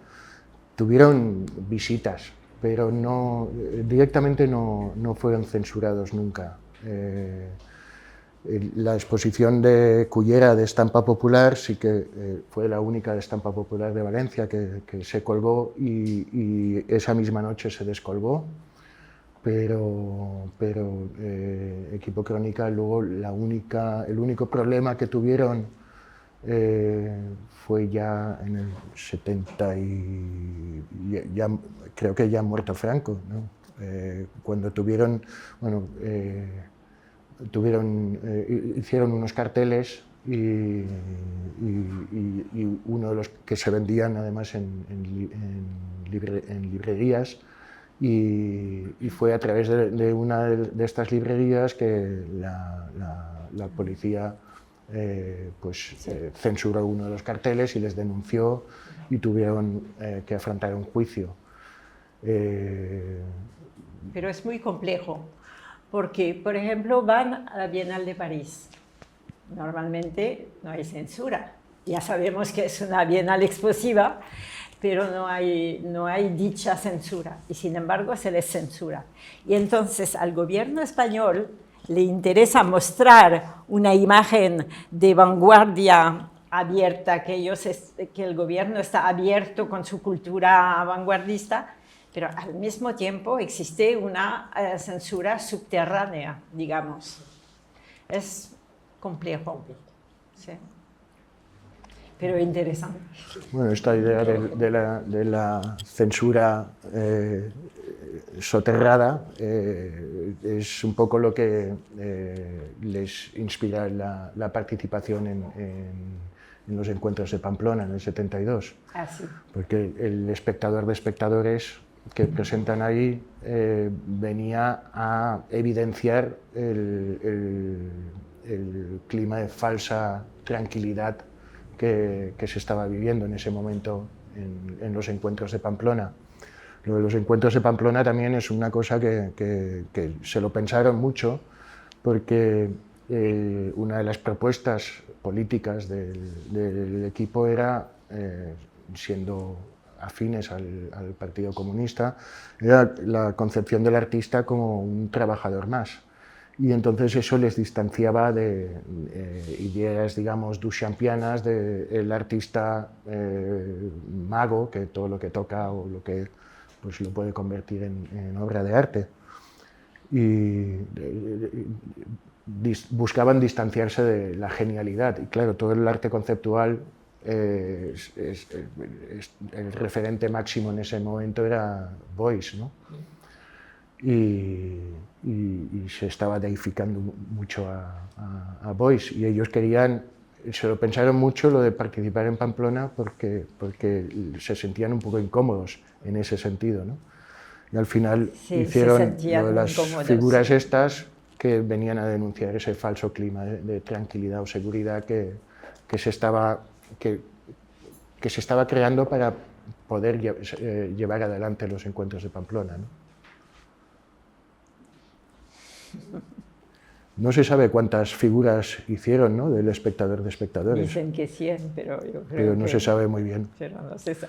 tuvieron visitas, pero directamente no fueron censurados nunca. La exposición de Cullera de estampa popular sí que fue la única de estampa popular de Valencia que se colgó y esa misma noche se descolgó, pero Equipo Crónica luego el único problema que tuvieron fue ya en el 70 y creo que ya muerto Franco, ¿no? Cuando hicieron unos carteles y uno de los que se vendían además en librerías, y fue a través de una de estas librerías que la policía censuró uno de los carteles y les denunció y tuvieron que afrontar un juicio. Pero es muy complejo, porque, por ejemplo, van a la Bienal de París. Normalmente no hay censura. Ya sabemos que es una bienal explosiva, pero no hay dicha censura, y sin embargo se les censura. Y entonces al gobierno español le interesa mostrar una imagen de vanguardia abierta, que el gobierno está abierto con su cultura vanguardista, pero al mismo tiempo existe una censura subterránea, digamos. Es complejo, sí, pero interesante. Bueno, esta idea de la censura soterrada es un poco lo que les inspira la participación en los encuentros de Pamplona en el 72. Ah, sí. Porque el espectador de espectadores que presentan ahí venía a evidenciar el clima de falsa tranquilidad que se estaba viviendo en ese momento en los encuentros de Pamplona. Lo de los encuentros de Pamplona también es una cosa que se lo pensaron mucho, porque una de las propuestas políticas del equipo era, siendo afines al Partido Comunista, era la concepción del artista como un trabajador más. Y entonces eso les distanciaba de ideas, digamos, duchampianas del artista mago, que todo lo que toca o lo que pues lo puede convertir en obra de arte. Y buscaban distanciarse de la genialidad. Y claro, todo el arte conceptual, el referente máximo en ese momento era Beuys, ¿no? Y se estaba deificando mucho a Beuys, y ellos se lo pensaron mucho lo de participar en Pamplona porque se sentían un poco incómodos en ese sentido, ¿no? Y al final hicieron lo de las figuras estas que venían a denunciar ese falso clima de tranquilidad o seguridad que se estaba creando para poder llevar adelante los encuentros de Pamplona, ¿no? No se sabe cuántas figuras hicieron, ¿no?, del espectador de espectadores. Dicen que 100, pero yo creo pero no se sabe muy bien. Pero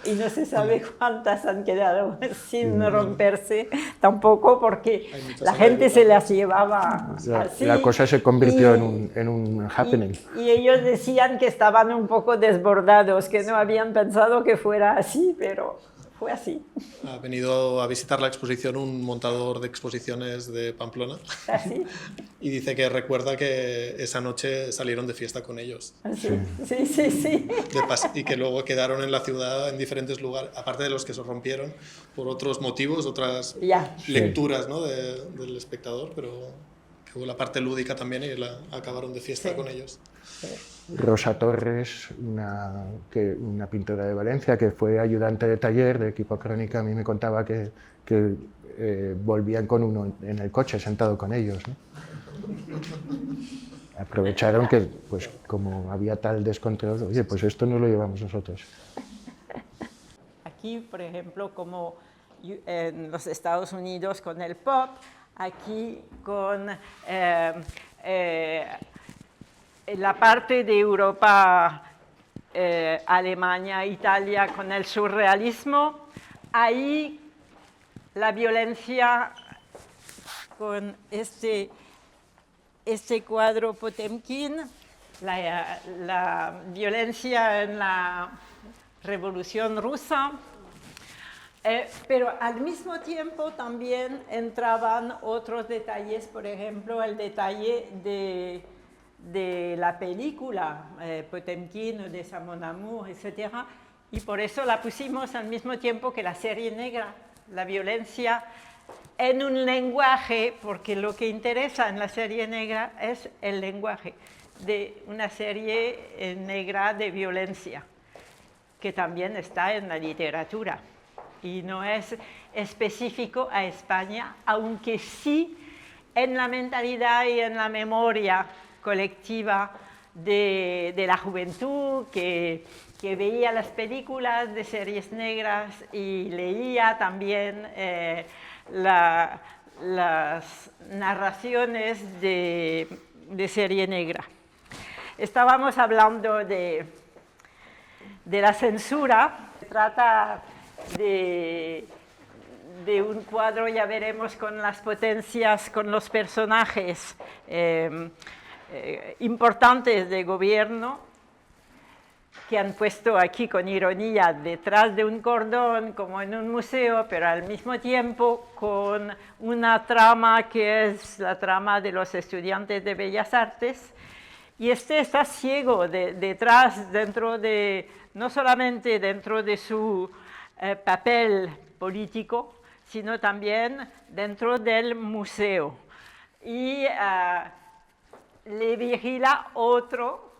y no se sabe cuántas han quedado sin romperse tampoco, porque la gente se las llevaba así. La cosa se convirtió en un happening. Y ellos decían que estaban un poco desbordados, que no habían pensado que fuera así, pero fue así. Ha venido a visitar la exposición un montador de exposiciones de Pamplona. ¿Así? Y dice que recuerda que esa noche salieron de fiesta con ellos. ¿Así? Sí. Y que luego quedaron en la ciudad en diferentes lugares, aparte de los que se rompieron por otros motivos, otras lecturas, ¿no?, del espectador, pero que hubo la parte lúdica también y acabaron de fiesta con ellos. Sí. Rosa Torres, una pintora de Valencia que fue ayudante de taller de Equipo Crónica, a mí me contaba que volvían con uno en el coche sentado con ellos, ¿no? Aprovecharon que, pues, como había tal descontrol, oye, pues esto no lo llevamos nosotros. Aquí, por ejemplo, como en los Estados Unidos con el pop, aquí con la parte de Europa, Alemania, Italia, con el surrealismo, ahí la violencia con este cuadro Potemkin, la violencia en la Revolución Rusa, pero al mismo tiempo también entraban otros detalles, por ejemplo, el detalle de la película Potemkin o de Mon Amour, etc. Y por eso la pusimos al mismo tiempo que la serie negra, la violencia en un lenguaje, porque lo que interesa en la serie negra es el lenguaje de una serie negra de violencia, que también está en la literatura y no es específico a España, aunque sí en la mentalidad y en la memoria colectiva de la juventud que veía las películas de series negras y leía también las narraciones de serie negra. Estábamos hablando de la censura. Se trata de un cuadro, ya veremos, con las potencias, con los personajes importantes de gobierno que han puesto aquí con ironía detrás de un cordón, como en un museo, pero al mismo tiempo con una trama que es la trama de los estudiantes de Bellas Artes. Y está ciego detrás, no solamente dentro de su papel político, sino también dentro del museo. Y le vigila otro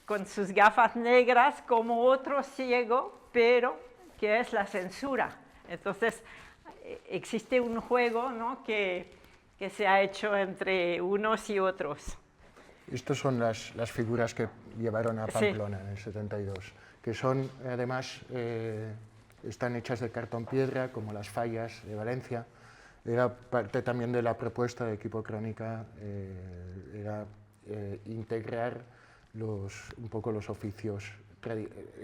con sus gafas negras como otro ciego, pero que es la censura. Entonces, existe un juego, ¿no?, que se ha hecho entre unos y otros. Estas son las figuras que llevaron a Pamplona en el 72, que son, además, están hechas de cartón piedra, como las fallas de Valencia. Era parte también de la propuesta de Equipo Crónica, era integrar un poco los oficios.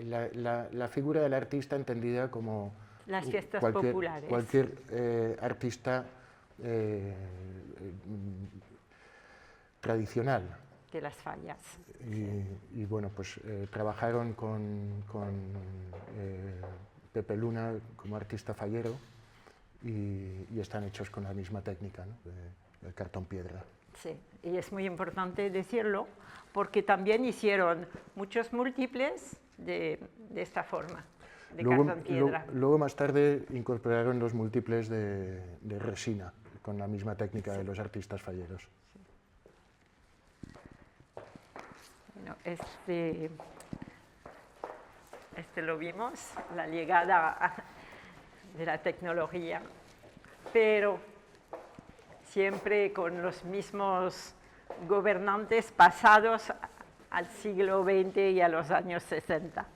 La figura del artista entendida como las fiestas populares. Cualquier artista tradicional. De las fallas. Y bueno, pues trabajaron con Pepe Luna como artista fallero y están hechos con la misma técnica, ¿no?, del cartón piedra. Sí, y es muy importante decirlo porque también hicieron muchos múltiples de esta forma, de cartón piedra. Luego más tarde incorporaron los múltiples de resina, con la misma técnica de los artistas falleros. Bueno, este lo vimos, la llegada de la tecnología, pero siempre con los mismos gobernantes pasados al siglo XX y a los años 60.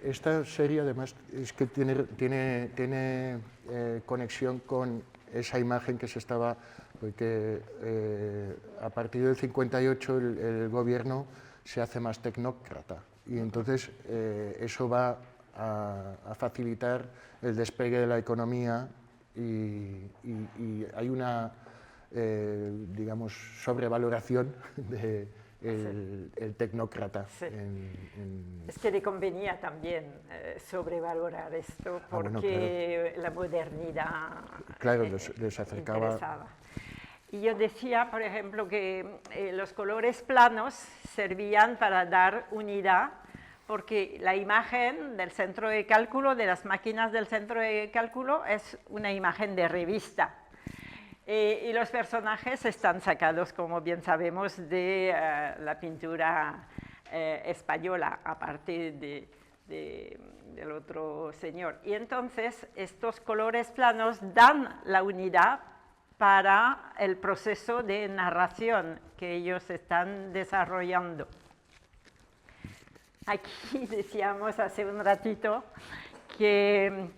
Esta serie además es que tiene conexión con esa imagen que se estaba, porque a partir del 58 el gobierno se hace más tecnócrata y entonces eso va a facilitar el despegue de la economía y hay una, digamos, sobrevaloración del tecnócrata. Sí. Es que le convenía también sobrevalorar esto porque bueno, claro, la modernidad les acercaba. Interesaba. Y yo decía, por ejemplo, que los colores planos servían para dar unidad, porque la imagen del centro de cálculo, de las máquinas del centro de cálculo, es una imagen de revista. Y los personajes están sacados, como bien sabemos, de la pintura española, aparte del otro señor. Y entonces estos colores planos dan la unidad para el proceso de narración que ellos están desarrollando. Aquí decíamos hace un ratito que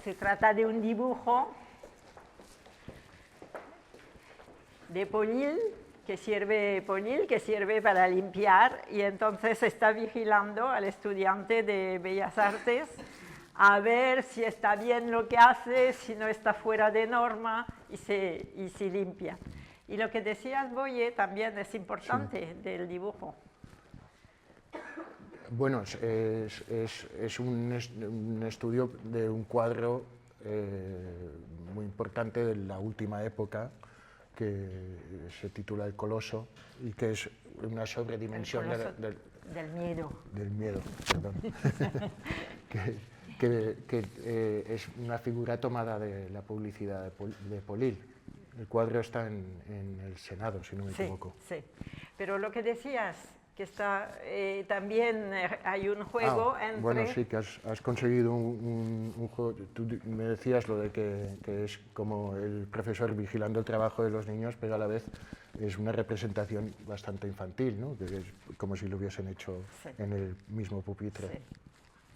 se trata de un dibujo de Polil, que sirve para limpiar, y entonces está vigilando al estudiante de Bellas Artes a ver si está bien lo que hace, si no está fuera de norma y se limpia. Y lo que decías, Boye, también es importante del dibujo. Bueno, es un estudio de un cuadro muy importante de la última época, que se titula El Coloso, y que es una sobredimensión del miedo. Del miedo, perdón. que es una figura tomada de la publicidad de Polil. El cuadro está en el Senado, si no me equivoco. Sí, pero lo que decías, que está, también hay un juego entre... Bueno, sí, que has conseguido un juego. Tú me decías lo de que es como el profesor vigilando el trabajo de los niños, pero a la vez es una representación bastante infantil, ¿no? Que es como si lo hubiesen hecho en el mismo pupitre.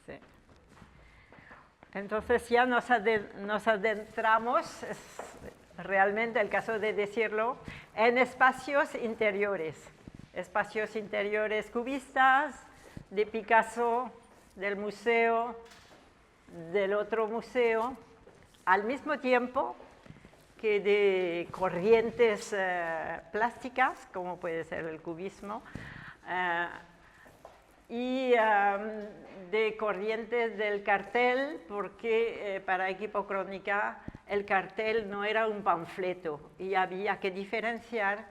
Sí. Entonces ya nos adentramos, es realmente el caso de decirlo, en espacios interiores cubistas, de Picasso, del museo, del otro museo, al mismo tiempo que de corrientes plásticas, como puede ser el cubismo, y de corrientes del cartel, porque para Equipo Crónica el cartel no era un panfleto y había que diferenciar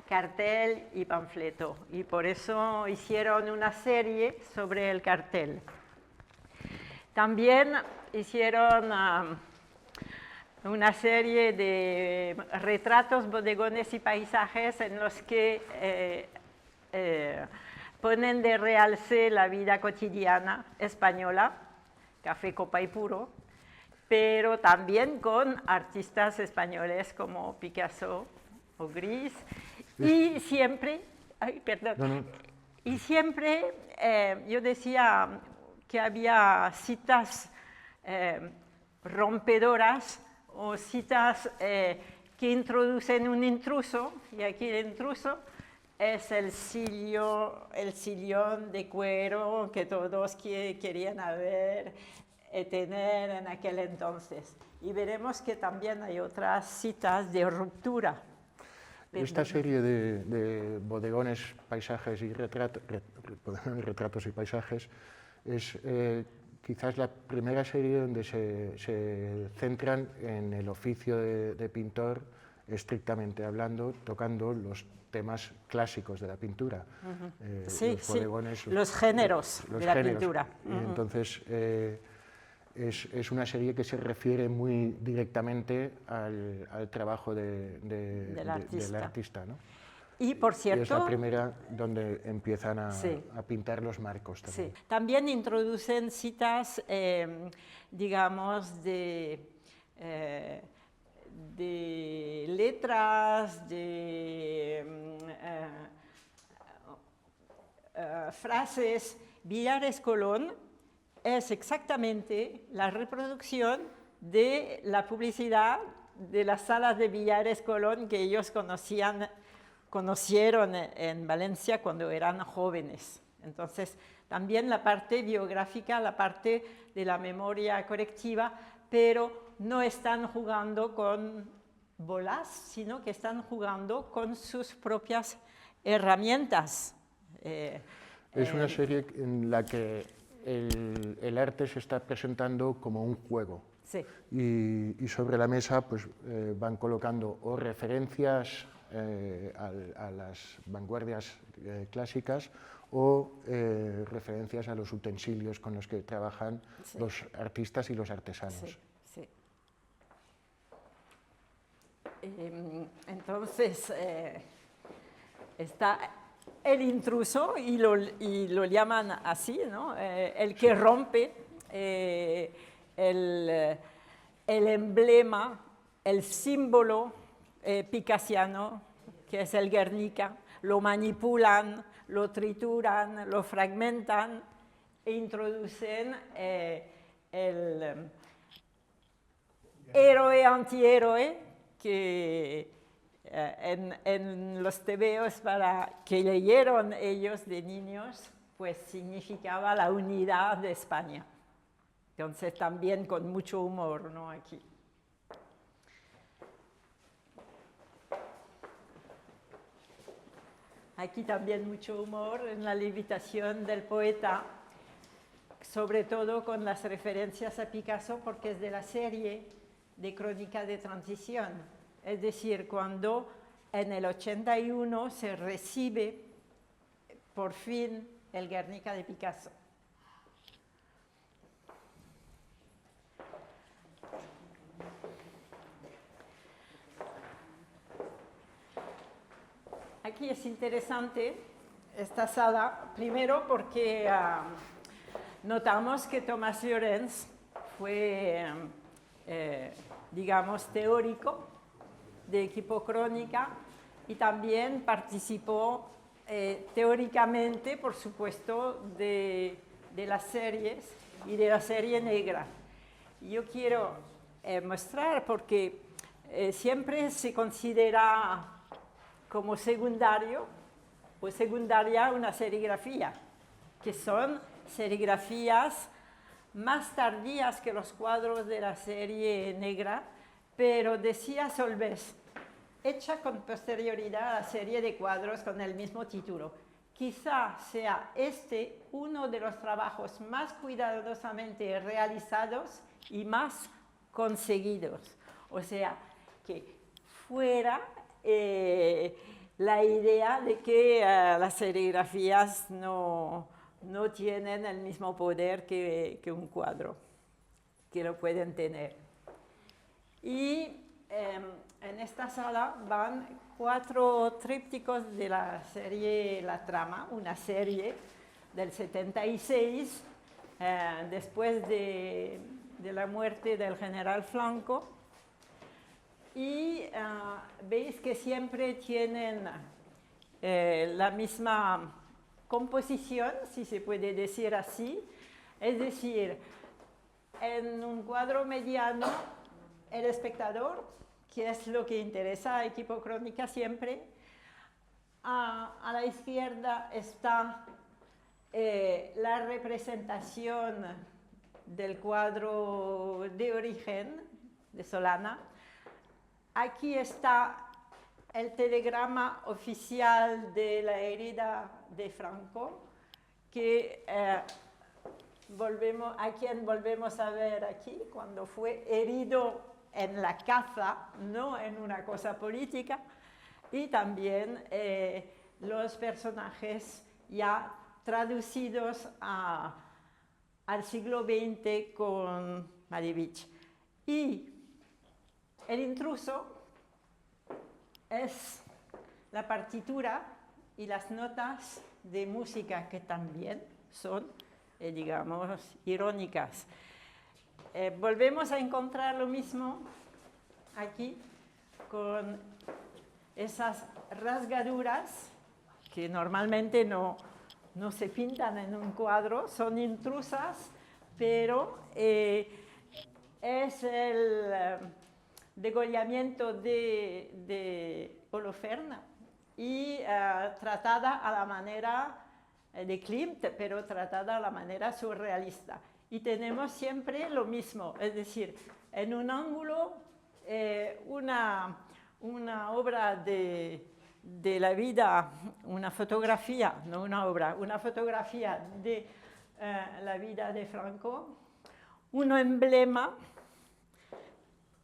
cartel y panfleto, y por eso hicieron una serie sobre el cartel. También hicieron una serie de retratos, bodegones y paisajes en los que ponen de realce la vida cotidiana española, café, copa y puro, pero también con artistas españoles como Picasso o Gris, y siempre, y siempre yo decía que había citas rompedoras o citas que introducen un intruso, y aquí el intruso es el sillón de cuero que todos querían tener en aquel entonces. Y veremos que también hay otras citas de ruptura. Esta serie de bodegones, paisajes y retratos y paisajes es quizás la primera serie donde se centran en el oficio de pintor, estrictamente hablando, tocando los temas clásicos de la pintura. Los bodegones, los géneros de la pintura. Y entonces es una serie que se refiere muy directamente al trabajo del artista, ¿no? Y por cierto, y es la primera donde empiezan a pintar los marcos también. Sí. También introducen citas, digamos, de letras, de frases. Villares Colón es exactamente la reproducción de la publicidad de las salas de Villares Colón que ellos conocieron en Valencia cuando eran jóvenes. Entonces, también la parte biográfica, la parte de la memoria colectiva, pero no están jugando con bolas, sino que están jugando con sus propias herramientas. Es una serie en la que el arte se está presentando como un juego. Sí. Y sobre la mesa pues, van colocando o referencias a las vanguardias clásicas o referencias a los utensilios con los que trabajan los artistas y los artesanos. Sí. Entonces, está el intruso, y lo llaman así, ¿no? El que rompe el emblema, el símbolo picassiano, que es el Guernica, lo manipulan, lo trituran, lo fragmentan e introducen el héroe-antihéroe que en los tebeos que leyeron ellos de niños, pues significaba la unidad de España. Entonces también con mucho humor, ¿no? Aquí. Aquí también mucho humor en la levitación del poeta, sobre todo con las referencias a Picasso, porque es de la serie de Crónica de Transición. Es decir, cuando en el 81 se recibe por fin el Guernica de Picasso. Aquí es interesante esta sala, primero porque notamos que Tomás Llorens fue, digamos, teórico de Equipo Crónica y también participó teóricamente, por supuesto, de las series y de la serie negra. Yo quiero mostrar porque siempre se considera como secundario o secundaria una serigrafía, que son serigrafías más tardías que los cuadros de la serie negra, pero decía Solbes, hecha con posterioridad a la serie de cuadros con el mismo título. Quizá sea este uno de los trabajos más cuidadosamente realizados y más conseguidos. O sea, que fuera la idea de que las serigrafías no tienen el mismo poder que un cuadro, que lo pueden tener. Y en esta sala van 4 trípticos de la serie La Trama, una serie del 76, después de la muerte del general Franco. Y veis que siempre tienen la misma composición, si se puede decir así. Es decir, en un cuadro mediano, el espectador, que es lo que interesa a Equipo Crónica siempre, a la izquierda está la representación del cuadro de origen de Solana. Aquí está el telegrama oficial de la herida de Franco, que a quien volvemos a ver aquí, cuando fue herido en la caza, no en una cosa política, y también los personajes ya traducidos al siglo XX con Malevich. Y el intruso es la partitura y las notas de música que también son, digamos, irónicas. Volvemos a encontrar lo mismo aquí con esas rasgaduras que normalmente no se pintan en un cuadro, son intrusas, pero es el degollamiento de Holofernes y tratada a la manera de Klimt, pero tratada a la manera surrealista. Y tenemos siempre lo mismo, es decir, en un ángulo una obra de la vida, una fotografía, no una obra, una fotografía de la vida de Franco, un emblema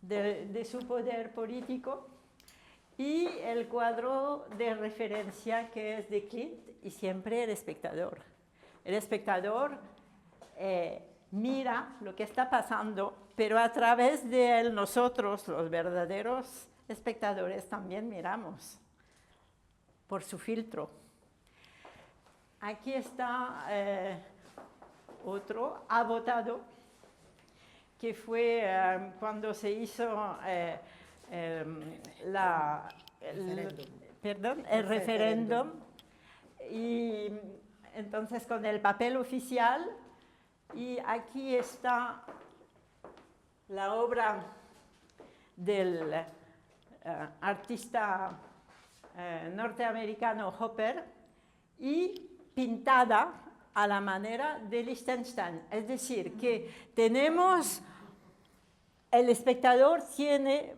de su poder político y el cuadro de referencia que es de Klimt y siempre el espectador. El espectador mira lo que está pasando, pero a través de él nosotros, los verdaderos espectadores, también miramos por su filtro. Aquí está otro agotado, que fue cuando se hizo el referéndum, y entonces con el papel oficial, y aquí está la obra del artista norteamericano Hopper, y pintada a la manera de Liechtenstein. Es decir, que tenemos, el espectador tiene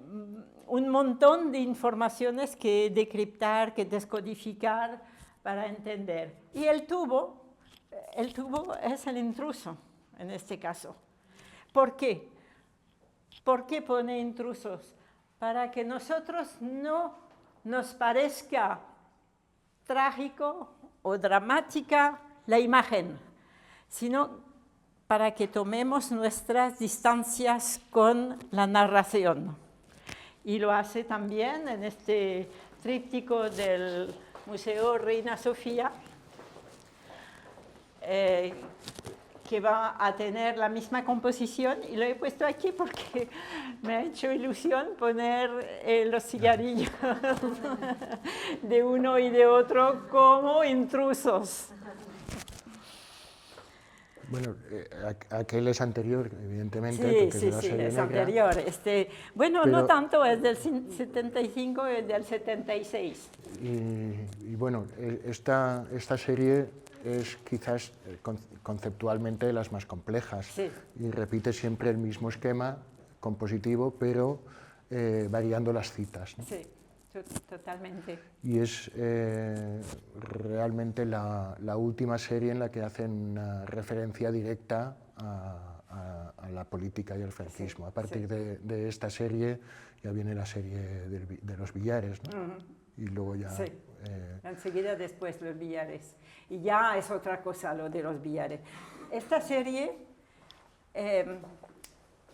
un montón de informaciones que decriptar, que descodificar para entender. Y el tubo es el intruso en este caso. ¿Por qué? ¿Por qué pone intrusos? Para que nosotros no nos parezca trágico o dramática la imagen, sino para que tomemos nuestras distancias con la narración. Y lo hace también en este tríptico del Museo Reina Sofía, que va a tener la misma composición, y lo he puesto aquí porque me ha hecho ilusión poner los cigarrillos de uno y de otro como intrusos. Bueno, aquel es anterior, evidentemente. Sí, es anterior. Bueno, pero, no tanto, es del 75 y del 76. Y bueno, esta serie es quizás conceptualmente de las más complejas, sí, y repite siempre el mismo esquema compositivo, pero variando las citas, ¿no? Sí, totalmente. Y es realmente la última serie en la que hacen una referencia directa a la política y al franquismo. Sí, a partir de esta serie ya viene la serie de los billares, ¿no? Y luego ya... Sí. Enseguida después los billares. Y ya es otra cosa lo de los billares. Esta serie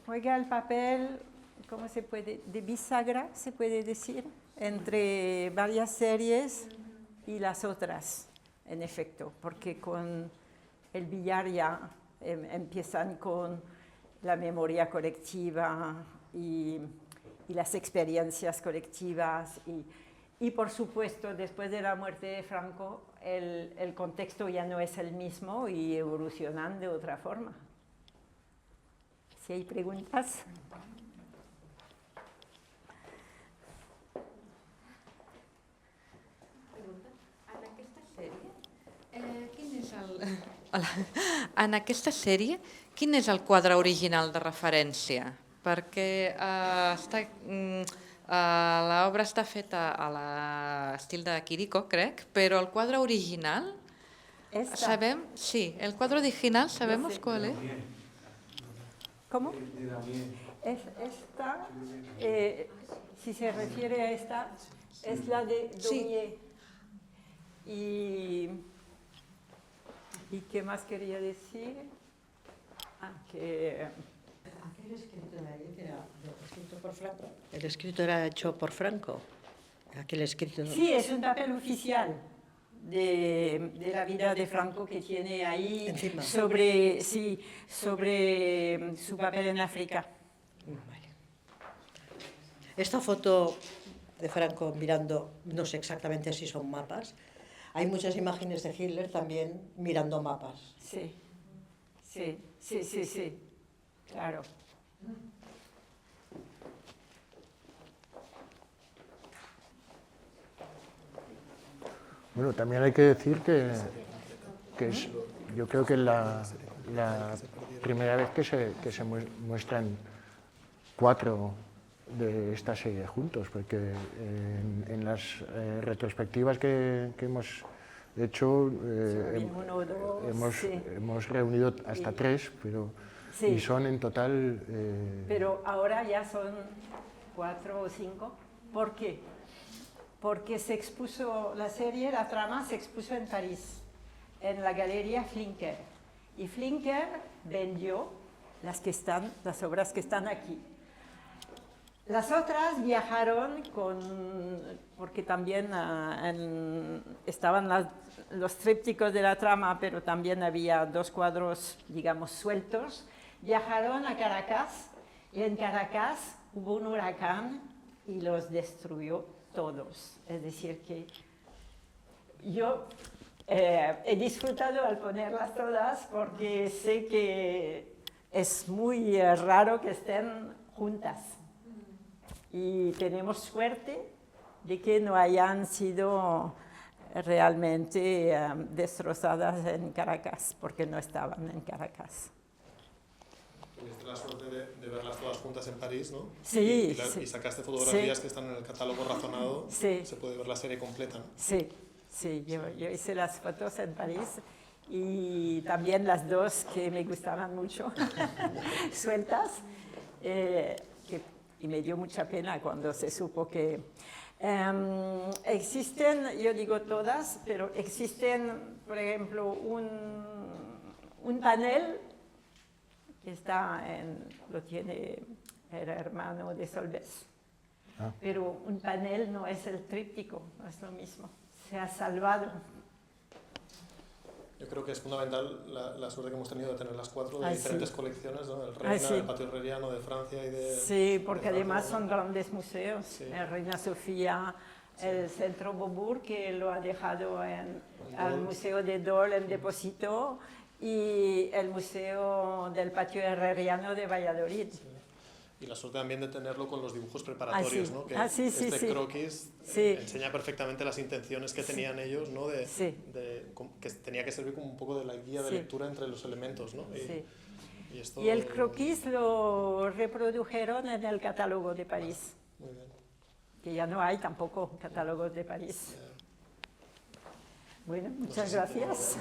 juega el papel, ¿cómo se puede? De bisagra, se puede decir, entre varias series y las otras, en efecto, porque con el billar ya empiezan con la memoria colectiva y las experiencias colectivas y por supuesto, después de la muerte de Franco, el contexto ya no es el mismo y evolucionan de otra forma. Si hay preguntas. En aquesta sèrie, quin és el quadre original de referència? Perquè l'obra està feta a l'estil de Quirico, crec, però el quadre original, sabem, sí, el quadre original sabemos cuál es. ¿Cómo? Esta, si se refiere a esta, es la de Daumier. Sí. ¿Y qué más quería decir? Que... Aquel escrito era escrito por Franco. El escrito era hecho por Franco. Aquel escrito. Sí, es un papel oficial de la vida de Franco que tiene ahí encima. sobre su papel en África. Vale. Esta foto de Franco mirando, no sé exactamente si son mapas. Hay muchas imágenes de Hitler también mirando mapas. Sí, claro. Bueno, también hay que decir que es, yo creo que la primera vez que se muestran 4 de esta serie juntos, porque en las retrospectivas que hemos hecho hemos reunido hasta 3, pero sí. Y son en total... Pero ahora ya son 4 o 5. ¿Por qué? Porque se expuso la serie, la trama se expuso en París, en la Galería Flinker. Y Flinker vendió las obras que están aquí. Las otras viajaron porque también estaban los trípticos de la trama, pero también había 2 cuadros, digamos, sueltos. Viajaron a Caracas y en Caracas hubo un huracán y los destruyó todos. Es decir, que yo he disfrutado al ponerlas todas porque sé que es muy raro que estén juntas. Y tenemos suerte de que no hayan sido realmente destrozadas en Caracas, porque no estaban en Caracas. Tuviste la suerte de verlas todas juntas en París, ¿no? Sí, Y sacaste fotografías que están en el catálogo razonado. Sí. Se puede ver la serie completa, ¿no? Sí, yo hice las fotos en París y también las dos que me gustaban mucho, sueltas, y me dio mucha pena cuando se supo que existen, yo digo todas, pero existen, por ejemplo, un panel que lo tiene el hermano de Solbes. Pero un panel no es el tríptico, no es lo mismo. Se ha salvado. Yo creo que es fundamental la suerte que hemos tenido de tener las 4 de diferentes colecciones, ¿no? El Reina, sí. el Patio Herreriano de Francia y de... Sí, porque de además Francia, son grandes museos. Sí. El Reina Sofía, el Centro Beaubourg, que lo ha dejado al Museo de Dole en depósito, y el Museo del Patio Herreriano de Valladolid. Sí. Y la suerte también de tenerlo con los dibujos preparatorios, sí. ¿no? Que Sí. croquis Sí. enseña perfectamente las intenciones que tenían ellos, ¿no? Sí. Que tenía que servir como un poco de la guía de lectura entre los elementos, ¿no? Sí. Esto... Y el croquis lo reprodujeron en el catálogo de París, Muy bien. que ya no hay tampoco catálogos de París. Bueno, muchas gracias.